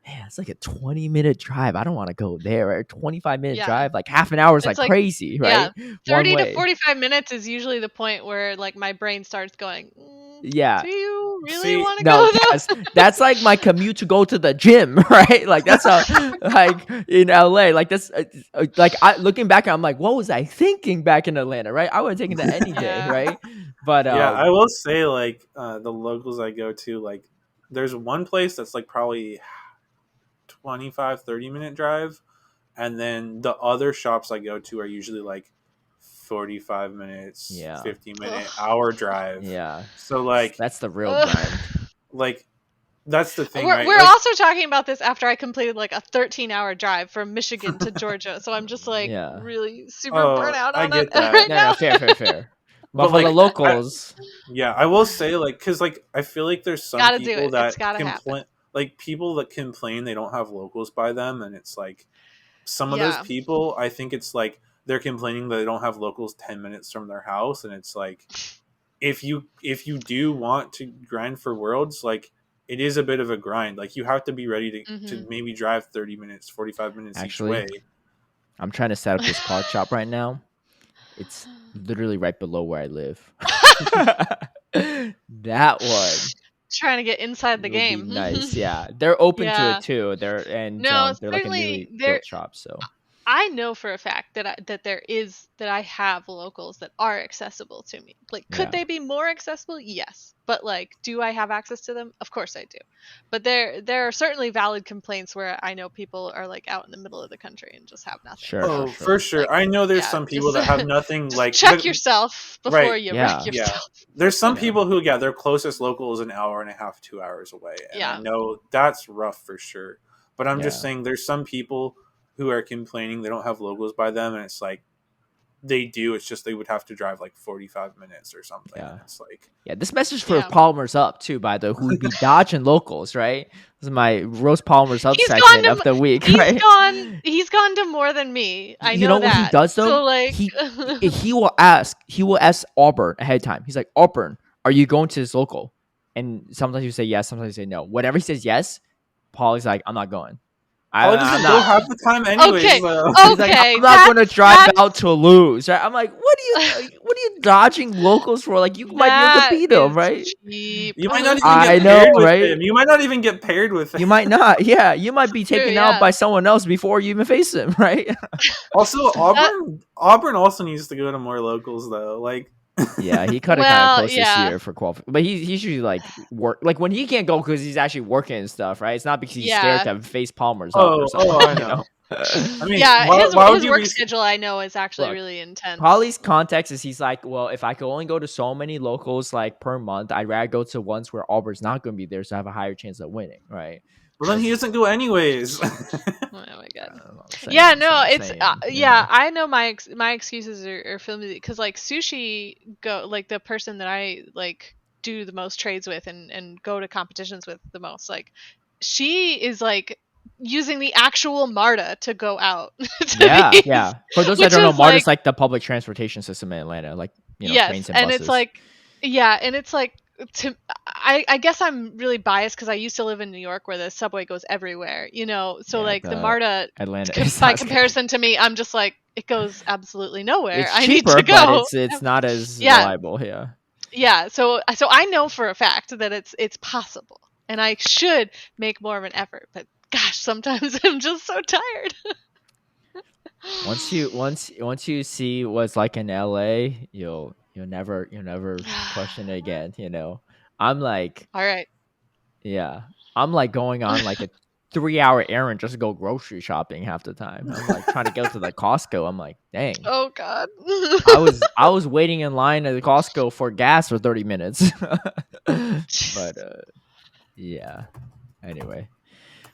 man, it's like a 20-minute drive. I don't want to go there. Right? 25-minute Yeah. drive, like half an hour is It's like like crazy, yeah, right? One 30 to way. 45 minutes is usually the point where like my brain starts going, Yeah. do you really See, want to No, go though? that's like my commute to go to the gym, right? Like that's how, like in LA, like that's like I looking back, I'm like, what was I thinking back in Atlanta, right? I would have taken that any day, Yeah. right? But yeah, I will say like the locals I go to, like there's one place that's like probably 25-30 minute drive, and then the other shops I go to are usually like 45 minutes, yeah, 50-minute, Ugh. hour drive. yeah, So like that's the real Ugh. grind. like That's the thing, right? We're also talking about this after I completed like a 13-hour drive from Michigan to Georgia, so I'm just like really super burnt out I on it get that. right now. Fair. But for like, the locals, I will say, like, because like I feel like there's some gotta do people it. that It's gotta happen. like people that complain they don't have locals by them, and it's like some of those Yeah. people, I think it's like they're complaining that they don't have locals 10 minutes from their house, and it's like if you do want to grind for worlds, like it is a bit of a grind. Like you have to be ready to maybe drive 30 minutes, 45 minutes each way. I'm trying to set up this card shop right now. It's literally right below where I live. That one. Trying to get inside the game. Nice, yeah. They're open to it too. They're like a newly built shop, so I know for a fact that I have locals that are accessible to me. Like, could they be more accessible? Yes, but like, do I have access to them? Of course I do. But there are certainly valid complaints where I know people are like out in the middle of the country and just have nothing. Sure. For sure. Like, I know there's some people that have nothing. Like, check yourself before you wreck yourself. Yeah. There's some people who, their closest local is an hour and a half, 2 hours away, and I know that's rough for sure. But I'm just saying, there's some people who are complaining they don't have locals by them, and it's like they do. It's just they would have to drive like 45 minutes or something. Yeah. And it's like this message for Palmer's Up too, by the who would be dodging locals, right? This is my roast Palmer's Up section of the week. He's gone to more than me. I know that. What he does though? So, like, he will ask Auburn ahead of time. He's like, Auburn, are you going to this local? And sometimes you say yes, sometimes you say no. Whatever he says yes, Paul is like, I'm not going. Paul doesn't go half the time anyways. Okay, he's like, I'm not going to drive out to lose. Right? I'm like, what are you dodging locals for? Like, you might be able to beat them, right? Cheap. You might not even get paired with him. You might not even get paired with him. You might not. Yeah, you might be taken out by someone else before you even face him, right? Also, Auburn also needs to go to more locals though. Like, yeah, he cut it kind of close this year for qualification, but he's usually like work. Like when he can't go because he's actually working and stuff, right? It's not because he's scared to face Palmer's up or something. I know. I mean, his work schedule I know is actually really intense. Polly's context is he's like, well, if I could only go to so many locals like per month, I'd rather go to ones where Auburn's not going to be there, so I have a higher chance of winning, right? Well, then he doesn't go anyways. Oh my god. I know my excuses are flimsy because like Sushi like the person that I like do the most trades with and go to competitions with the most, like she is like using the actual MARTA to go out. Yeah. For those that don't know, MARTA is like the public transportation system in Atlanta, like trains and buses. It's like I guess I'm really biased because I used to live in New York where the subway goes everywhere, so like the MARTA Atlanta by comparison to me, I'm just like, it goes absolutely nowhere. It's I cheaper, need to go. but it's not as reliable. So I know for a fact that it's possible and I should make more of an effort, but gosh, sometimes I'm just so tired. Once you see what's like in LA, you'll never question it again. I'm like, all right, I'm like going on like a 3-hour errand just to go grocery shopping half the time. I'm like trying to go to the Costco. I'm like, dang. Oh god. I was waiting in line at the Costco for gas for 30 minutes. But yeah. Anyway,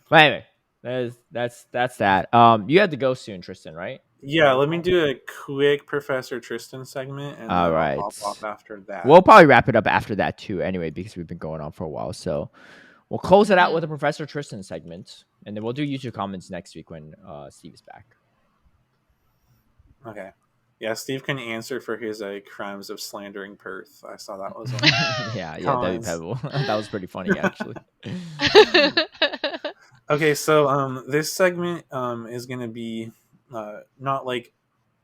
that's that. You had to go soon, Tristen, right? Yeah, let me do a quick Professor Tristen segment, and all right, I'll pop off after that. We'll probably wrap it up after that too, anyway, because we've been going on for a while. So we'll close it out with a Professor Tristen segment, and then we'll do YouTube comments next week when Steve is back. Okay. Yeah, Steve can answer for his crimes of slandering Perth. I saw that was yeah, Debbie Pebble. That was pretty funny, actually. Okay, so this segment is going to be not like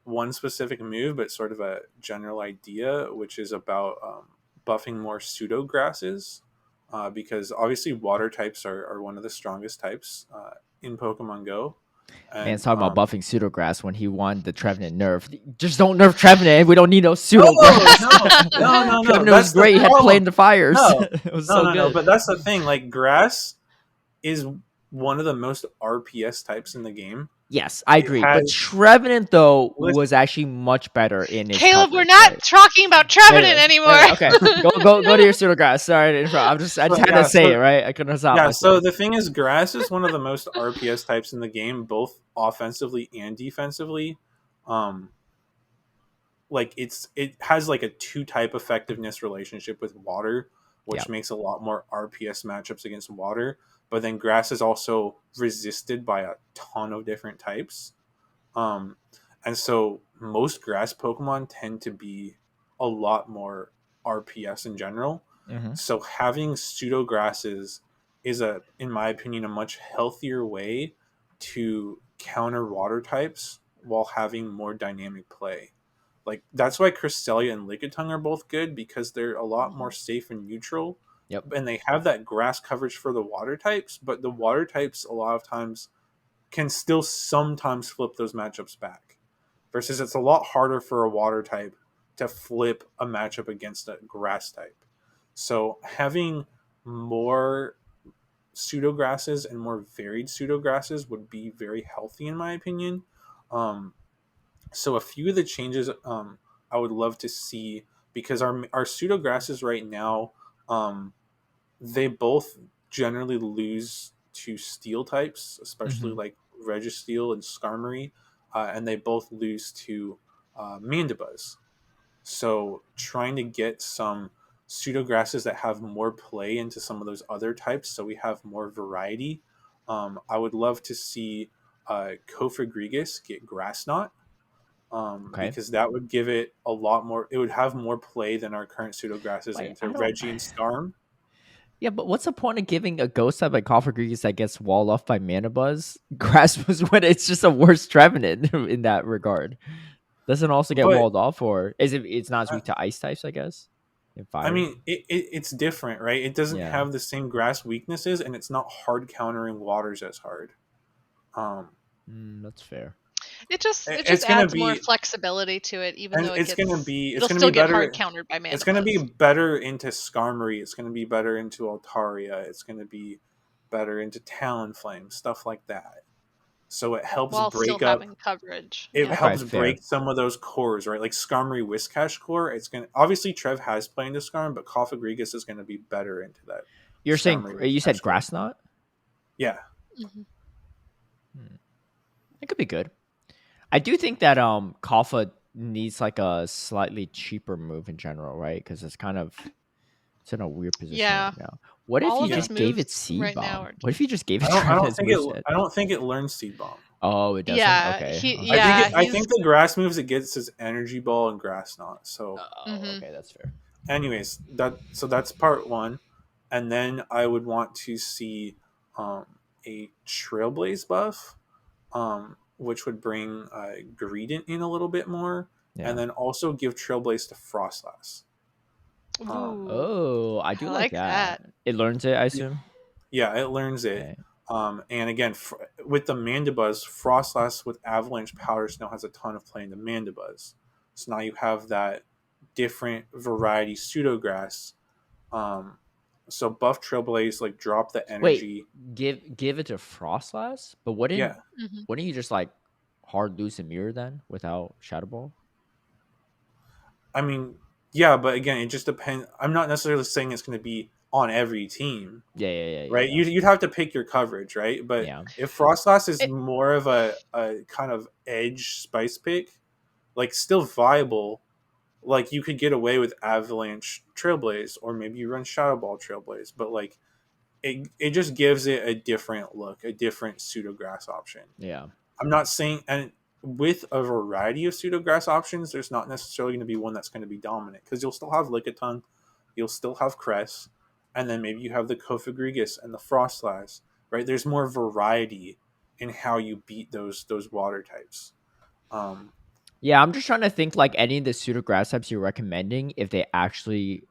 one specific move, but sort of a general idea, which is about buffing more pseudo grasses, because obviously water types are one of the strongest types in Pokemon Go. And Man's talking about buffing pseudograss when he won the Trevenant nerf. Just don't nerf Trevenant. We don't need no pseudograss. No. Trevenant was great. He had played in the fires. It was so good. No. But that's the thing. Like, grass is one of the most RPS types in the game. Yes, I It agree. But has Trevenant though was listen. actually much better in his Caleb, we're coverage, not right? talking about Trevenant Anyway, anymore. okay. Go to your pseudograss. Sorry to interrupt. I just So had to yeah, say so it, right? I couldn't stop yeah, so myself. the thing is, grass is one of the most RPS types in the game, both offensively and defensively. Um, like it has like a two type effectiveness relationship with water, Yeah. which makes a lot more RPS matchups against water. But then grass is also resisted by a ton of different types. Um, and so most grass Pokemon tend to be a lot more RPS in general. Mm-hmm. So having pseudo grasses is in my opinion, a much healthier way to counter water types while having more dynamic play. Like that's why Cresselia and Lickitung are both good because they're a lot more safe and neutral, Yep. and they have that grass coverage for the water types. But the water types a lot of times can still sometimes flip those matchups back. Versus it's a lot harder for a water type to flip a matchup against a grass type. So having more pseudo grasses and more varied pseudo grasses would be very healthy in my opinion. Um, so a few of the changes I would love to see because our pseudo grasses right now they both generally lose to steel types, especially Mm-hmm. like Registeel and Skarmory, and they both lose to Mandibuzz. So trying to get some pseudograsses that have more play into some of those other types, so we have more variety. I would love to see Kofagrigus get Grass Knot. Okay. Because that would give it a lot more. It would have more play than our current pseudograsses Wait, into I don't. Reggie and Skarm. Yeah, but what's the point of giving a ghost type like Cofagrigus that gets walled off by Mana Buzz? Grass was when it's just a worse Trevenant in that regard. Doesn't also get But walled off, or is it? It's not as weak to ice types, I guess. And I fire. mean, it's different, right? It doesn't Yeah. have the same grass weaknesses, and it's not hard countering waters as hard. Um, That's fair. It just it's gonna adds more be, flexibility to it, even and though it's it'll gonna still be get hard better. countered by It's Mana gonna be Buzz better into Skarmory. It's gonna be better into Altaria. It's gonna be better into Talonflame, stuff like that. So it helps while still break up. having coverage. It Yeah. Okay, helps fair. break some of those cores, right? Like Skarmory Whiscash core. It's gonna obviously Trev has played into Skarm, but Cofagrigus is gonna be better into that You're saying Skarmory you said Whiscash core. Grass Knot? Yeah, Mhm. Hmm. It could be good. I do think that Kaffa needs like a slightly cheaper move in general, right? Because it's in a weird position Yeah. right now. What if All you of yeah. his just gave it moves Seed right now Bomb? are What if you just gave it I don't Trevenant's think it. moveset? I don't think it learns Seed Bomb. Oh, it doesn't. Yeah, Okay. he I Okay. think yeah, I he's think the grass moves it gets is Energy Ball and Grass Knot. So, Oh, mhm. okay. That's fair. anyways, that's part one, and then I would want to see um, a Trailblaze buff, which would bring Greedent in a little bit more, and Yeah. then also give Trailblaze to Frostlass. Um, Ooh, Oh, I I do like like that. that. It learns it, I yeah, assume. yeah, it learns it. Okay. And again, with the Mandibuzz, Frostlass with Avalanche Powder Snow has a ton of play in the Mandibuzz. So now you have that different variety pseudograss. Um, so buff Trailblaze, like drop the Wait, energy. give it to Frostlass, but Yeah, Mhm. wouldn't you just like hard lose a mirror then without Shadow Ball? I mean, yeah, but again, it just depends. I'm not necessarily saying it's going to be on every team, right? Yeah. You'd have to pick your coverage, right? But Yeah. if Frostlass is It, more of a kind of edge spice pick, like still viable, like you could get away with Avalanche Trailblaze, or maybe you run Shadow Ball Trailblaze, but like it just gives it a different look, a different pseudograss option. Yeah. I'm not saying, and with a variety of pseudograss options, there's not necessarily going to be one that's going to be dominant because you'll still have Lickitung, you'll still have Cress, and then maybe you have the Kofagrigus and the Frostlass, right? There's more variety in how you beat those water types. Um, Yeah, I'm just trying to think like any of the pseudograss types you're recommending if they actually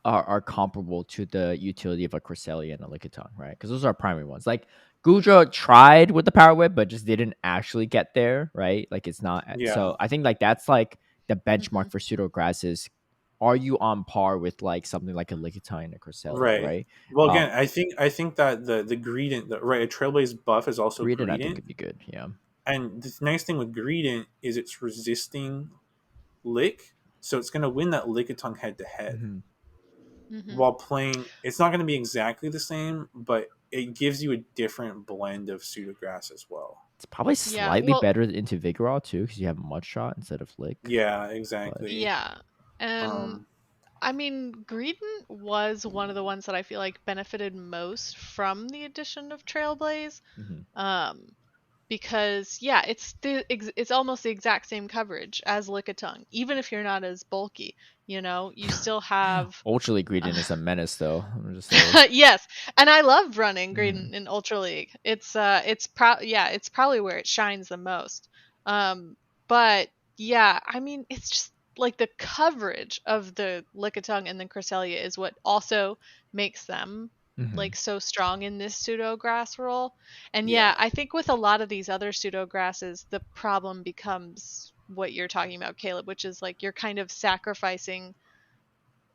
are comparable to the utility of a Cresselia and a Lickitung, right? Because those are primary ones. Like Gudra tried with the Power Whip, but just didn't actually get there, right? Like it's not. yeah, So I think like that's like the benchmark mhm. for pseudo grasses are you on par with like something like a Lickitung and a Cresselia, Right. right? Well, again, I think that the Greedent, right, a Trailblaze buff is also Greedent, I think, Greedent, could be good. Yeah. and the nice thing with Greedent is it's resisting Lick, so it's going to win that Lickitung head to head. Mm-hmm. While playing, it's not going to be exactly the same, but it gives you a different blend of Pseudograss as well. It's probably Yeah. slightly Well, better into Vigoroth too, because you have Mud Shot instead of Lick. Yeah, But exactly. yeah. And Um, I mean, Greedent was one of the ones that I feel like benefited most from the addition of Trailblaze. mm-hmm. Um, because yeah, it's almost the exact same coverage as Lickitung, even if you're not as bulky. You still have. Ultra League Greedent is a menace, though. I'm just say. Yes, and I love running Mm-hmm. Greedent in Ultra League. It's probably where it shines the most. Um, but yeah, I mean, it's just like the coverage of the Lickitung and the Cresselia is what also makes them Mm-hmm. like so strong in this pseudo grass role. And yeah, yeah, I think with a lot of these other pseudo grasses, the problem becomes what you're talking about, Caleb, which is like you're kind of sacrificing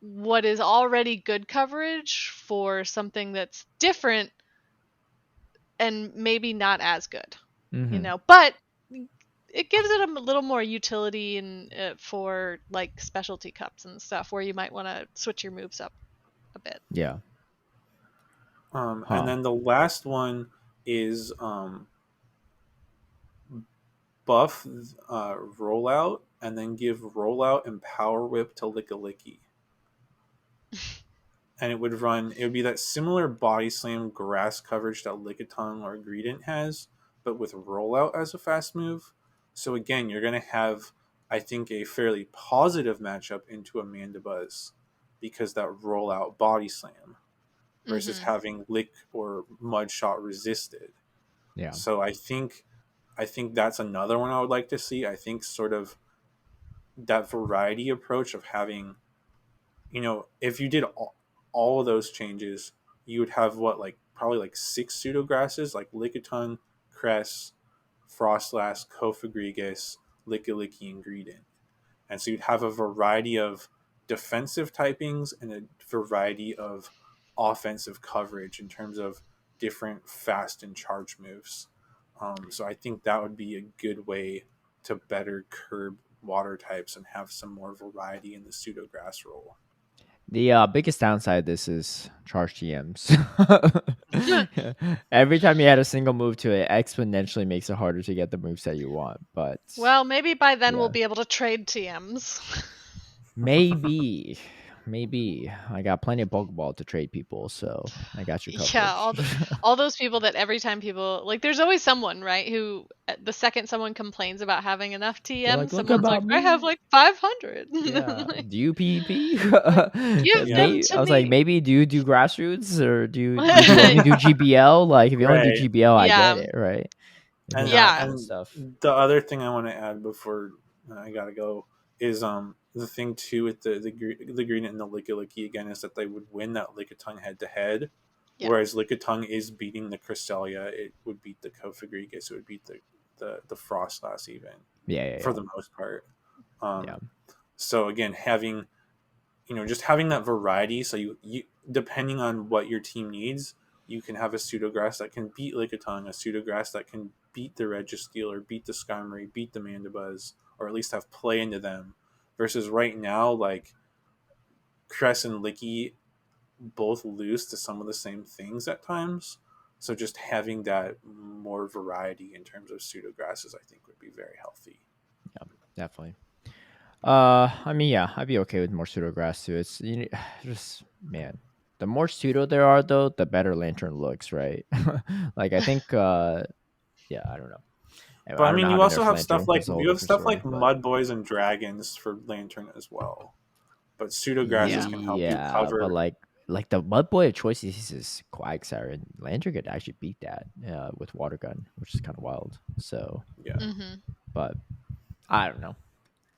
what is already good coverage for something that's different and maybe not as good, Mm-hmm. But it gives it a little more utility and for like specialty cups and stuff where you might want to switch your moves up a bit. Yeah. and Huh. then the last one is buff rollout, and then give rollout and power whip to Lickilicky. And it would be that similar body slam grass coverage that Lickitung or Greedent has, but with rollout as a fast move. So again, you're going to have, I think, a fairly positive matchup into Amanda Buzz because that rollout body slam versus Mm-hmm. having lick or mud shot resisted. Yeah. So I think that's another one I would like to see. I think sort of that variety approach of having, if you did all of those changes, you would have what, like probably like six pseudograsses, like Lickitung, Cress, Frostlass, Cofagrigus, Lickilicky, and Greedent. And so you'd have a variety of defensive typings and a variety of offensive coverage in terms of different fast and charge moves. So I think that would be a good way to better curb water types and have some more variety in the pseudograss role. The biggest downside of this is charge TMs. Every time you add a single move to it, exponentially makes it harder to get the moves that you want. But Well, maybe by then we'll yeah, be able to trade TMs. maybe, maybe I got plenty of Pokeball to trade people, so I got your Yeah, coverage. all those people that every time people like, there's always someone, right, who the second someone complains about having enough They're TMs, like, look someone's like, about I have me. like 500. Yeah. Like, Do you PvP? give them Yeah. Maybe to I was like, me. maybe do you do grassroots or do you only do GBL? Like, if you only do Right. GBL, I get Yeah, it, right? If And not, yeah. other and stuff. the other thing I want to add before I gotta go is the thing too with the green and the Lickilicky again is that they would win that Lickitung head to head, Yeah. whereas Lickitung is beating the Cresselia, it would beat the Cofagrigus, it would beat the Frostlass even Yeah, yeah, for yeah, the most part. yeah. So again, having just having that variety, so you depending on what your team needs, you can have a pseudograss that can beat Lickitung, a pseudograss that can beat the Registeel or beat the Skymory, beat the Mandibuzz, or at least have play into them. Versus right now, like Cress and Licky both lose to some of the same things at times. So just having that more variety in terms of pseudograsses, I think would be very healthy. Yeah, definitely. I mean, yeah, I'd be okay with more pseudograss too. It's just man, the more pseudo there are, though, the better Lantern looks, right? Like I think, yeah, I don't know. But I I don't know mean, how you to also nerf have Lantern. stuff like That's a whole different story. But Mud Boys and Dragons for Lantern as well. But Yeah. pseudograsses can help you yeah, but cover. like the Mud Boy of choice is Quagsire, and Lantern could actually beat that with Water Gun, which is kind of wild. So, Yeah, Mm-hmm. but I don't know.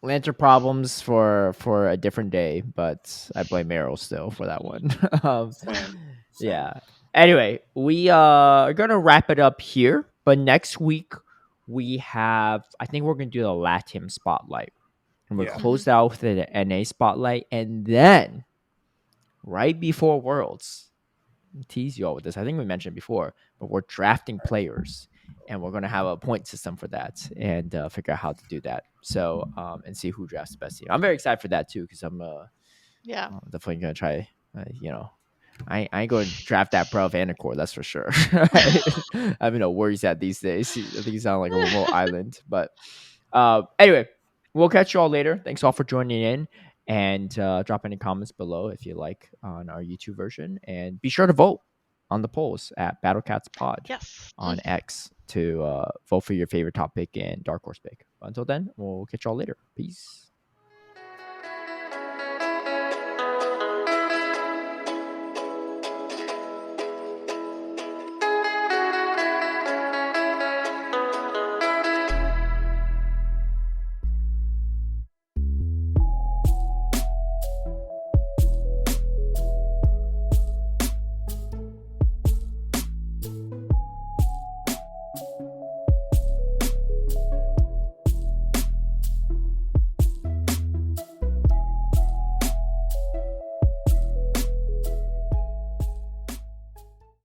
Lantern problems for a different day, but I blame Meryl still for that one. um, same. yeah. Anyway, we are gonna wrap it up here, but next week we have I think we're gonna do the Latium spotlight, And we're Yeah. closed out with an NA spotlight. And then, right before Worlds, tease you all with this. I think we mentioned before, but we're drafting players, and we're going to have a point system for that, and figure out how to do that. So, and see who drafts the best team. I'm very excited for that too, because I'm Yeah. definitely going to try. I ain't going to draft that pro Vanacore, that's for sure. I have no worries at these days. I think he's on like a remote island. But anyway, we'll catch you all later. Thanks all for joining in. And drop any comments below if you like on our YouTube version. And be sure to vote on the polls at BattleCats Pod Yes. on X to vote for your favorite topic and Dark Horse pick. Until then, we'll catch you all later. Peace.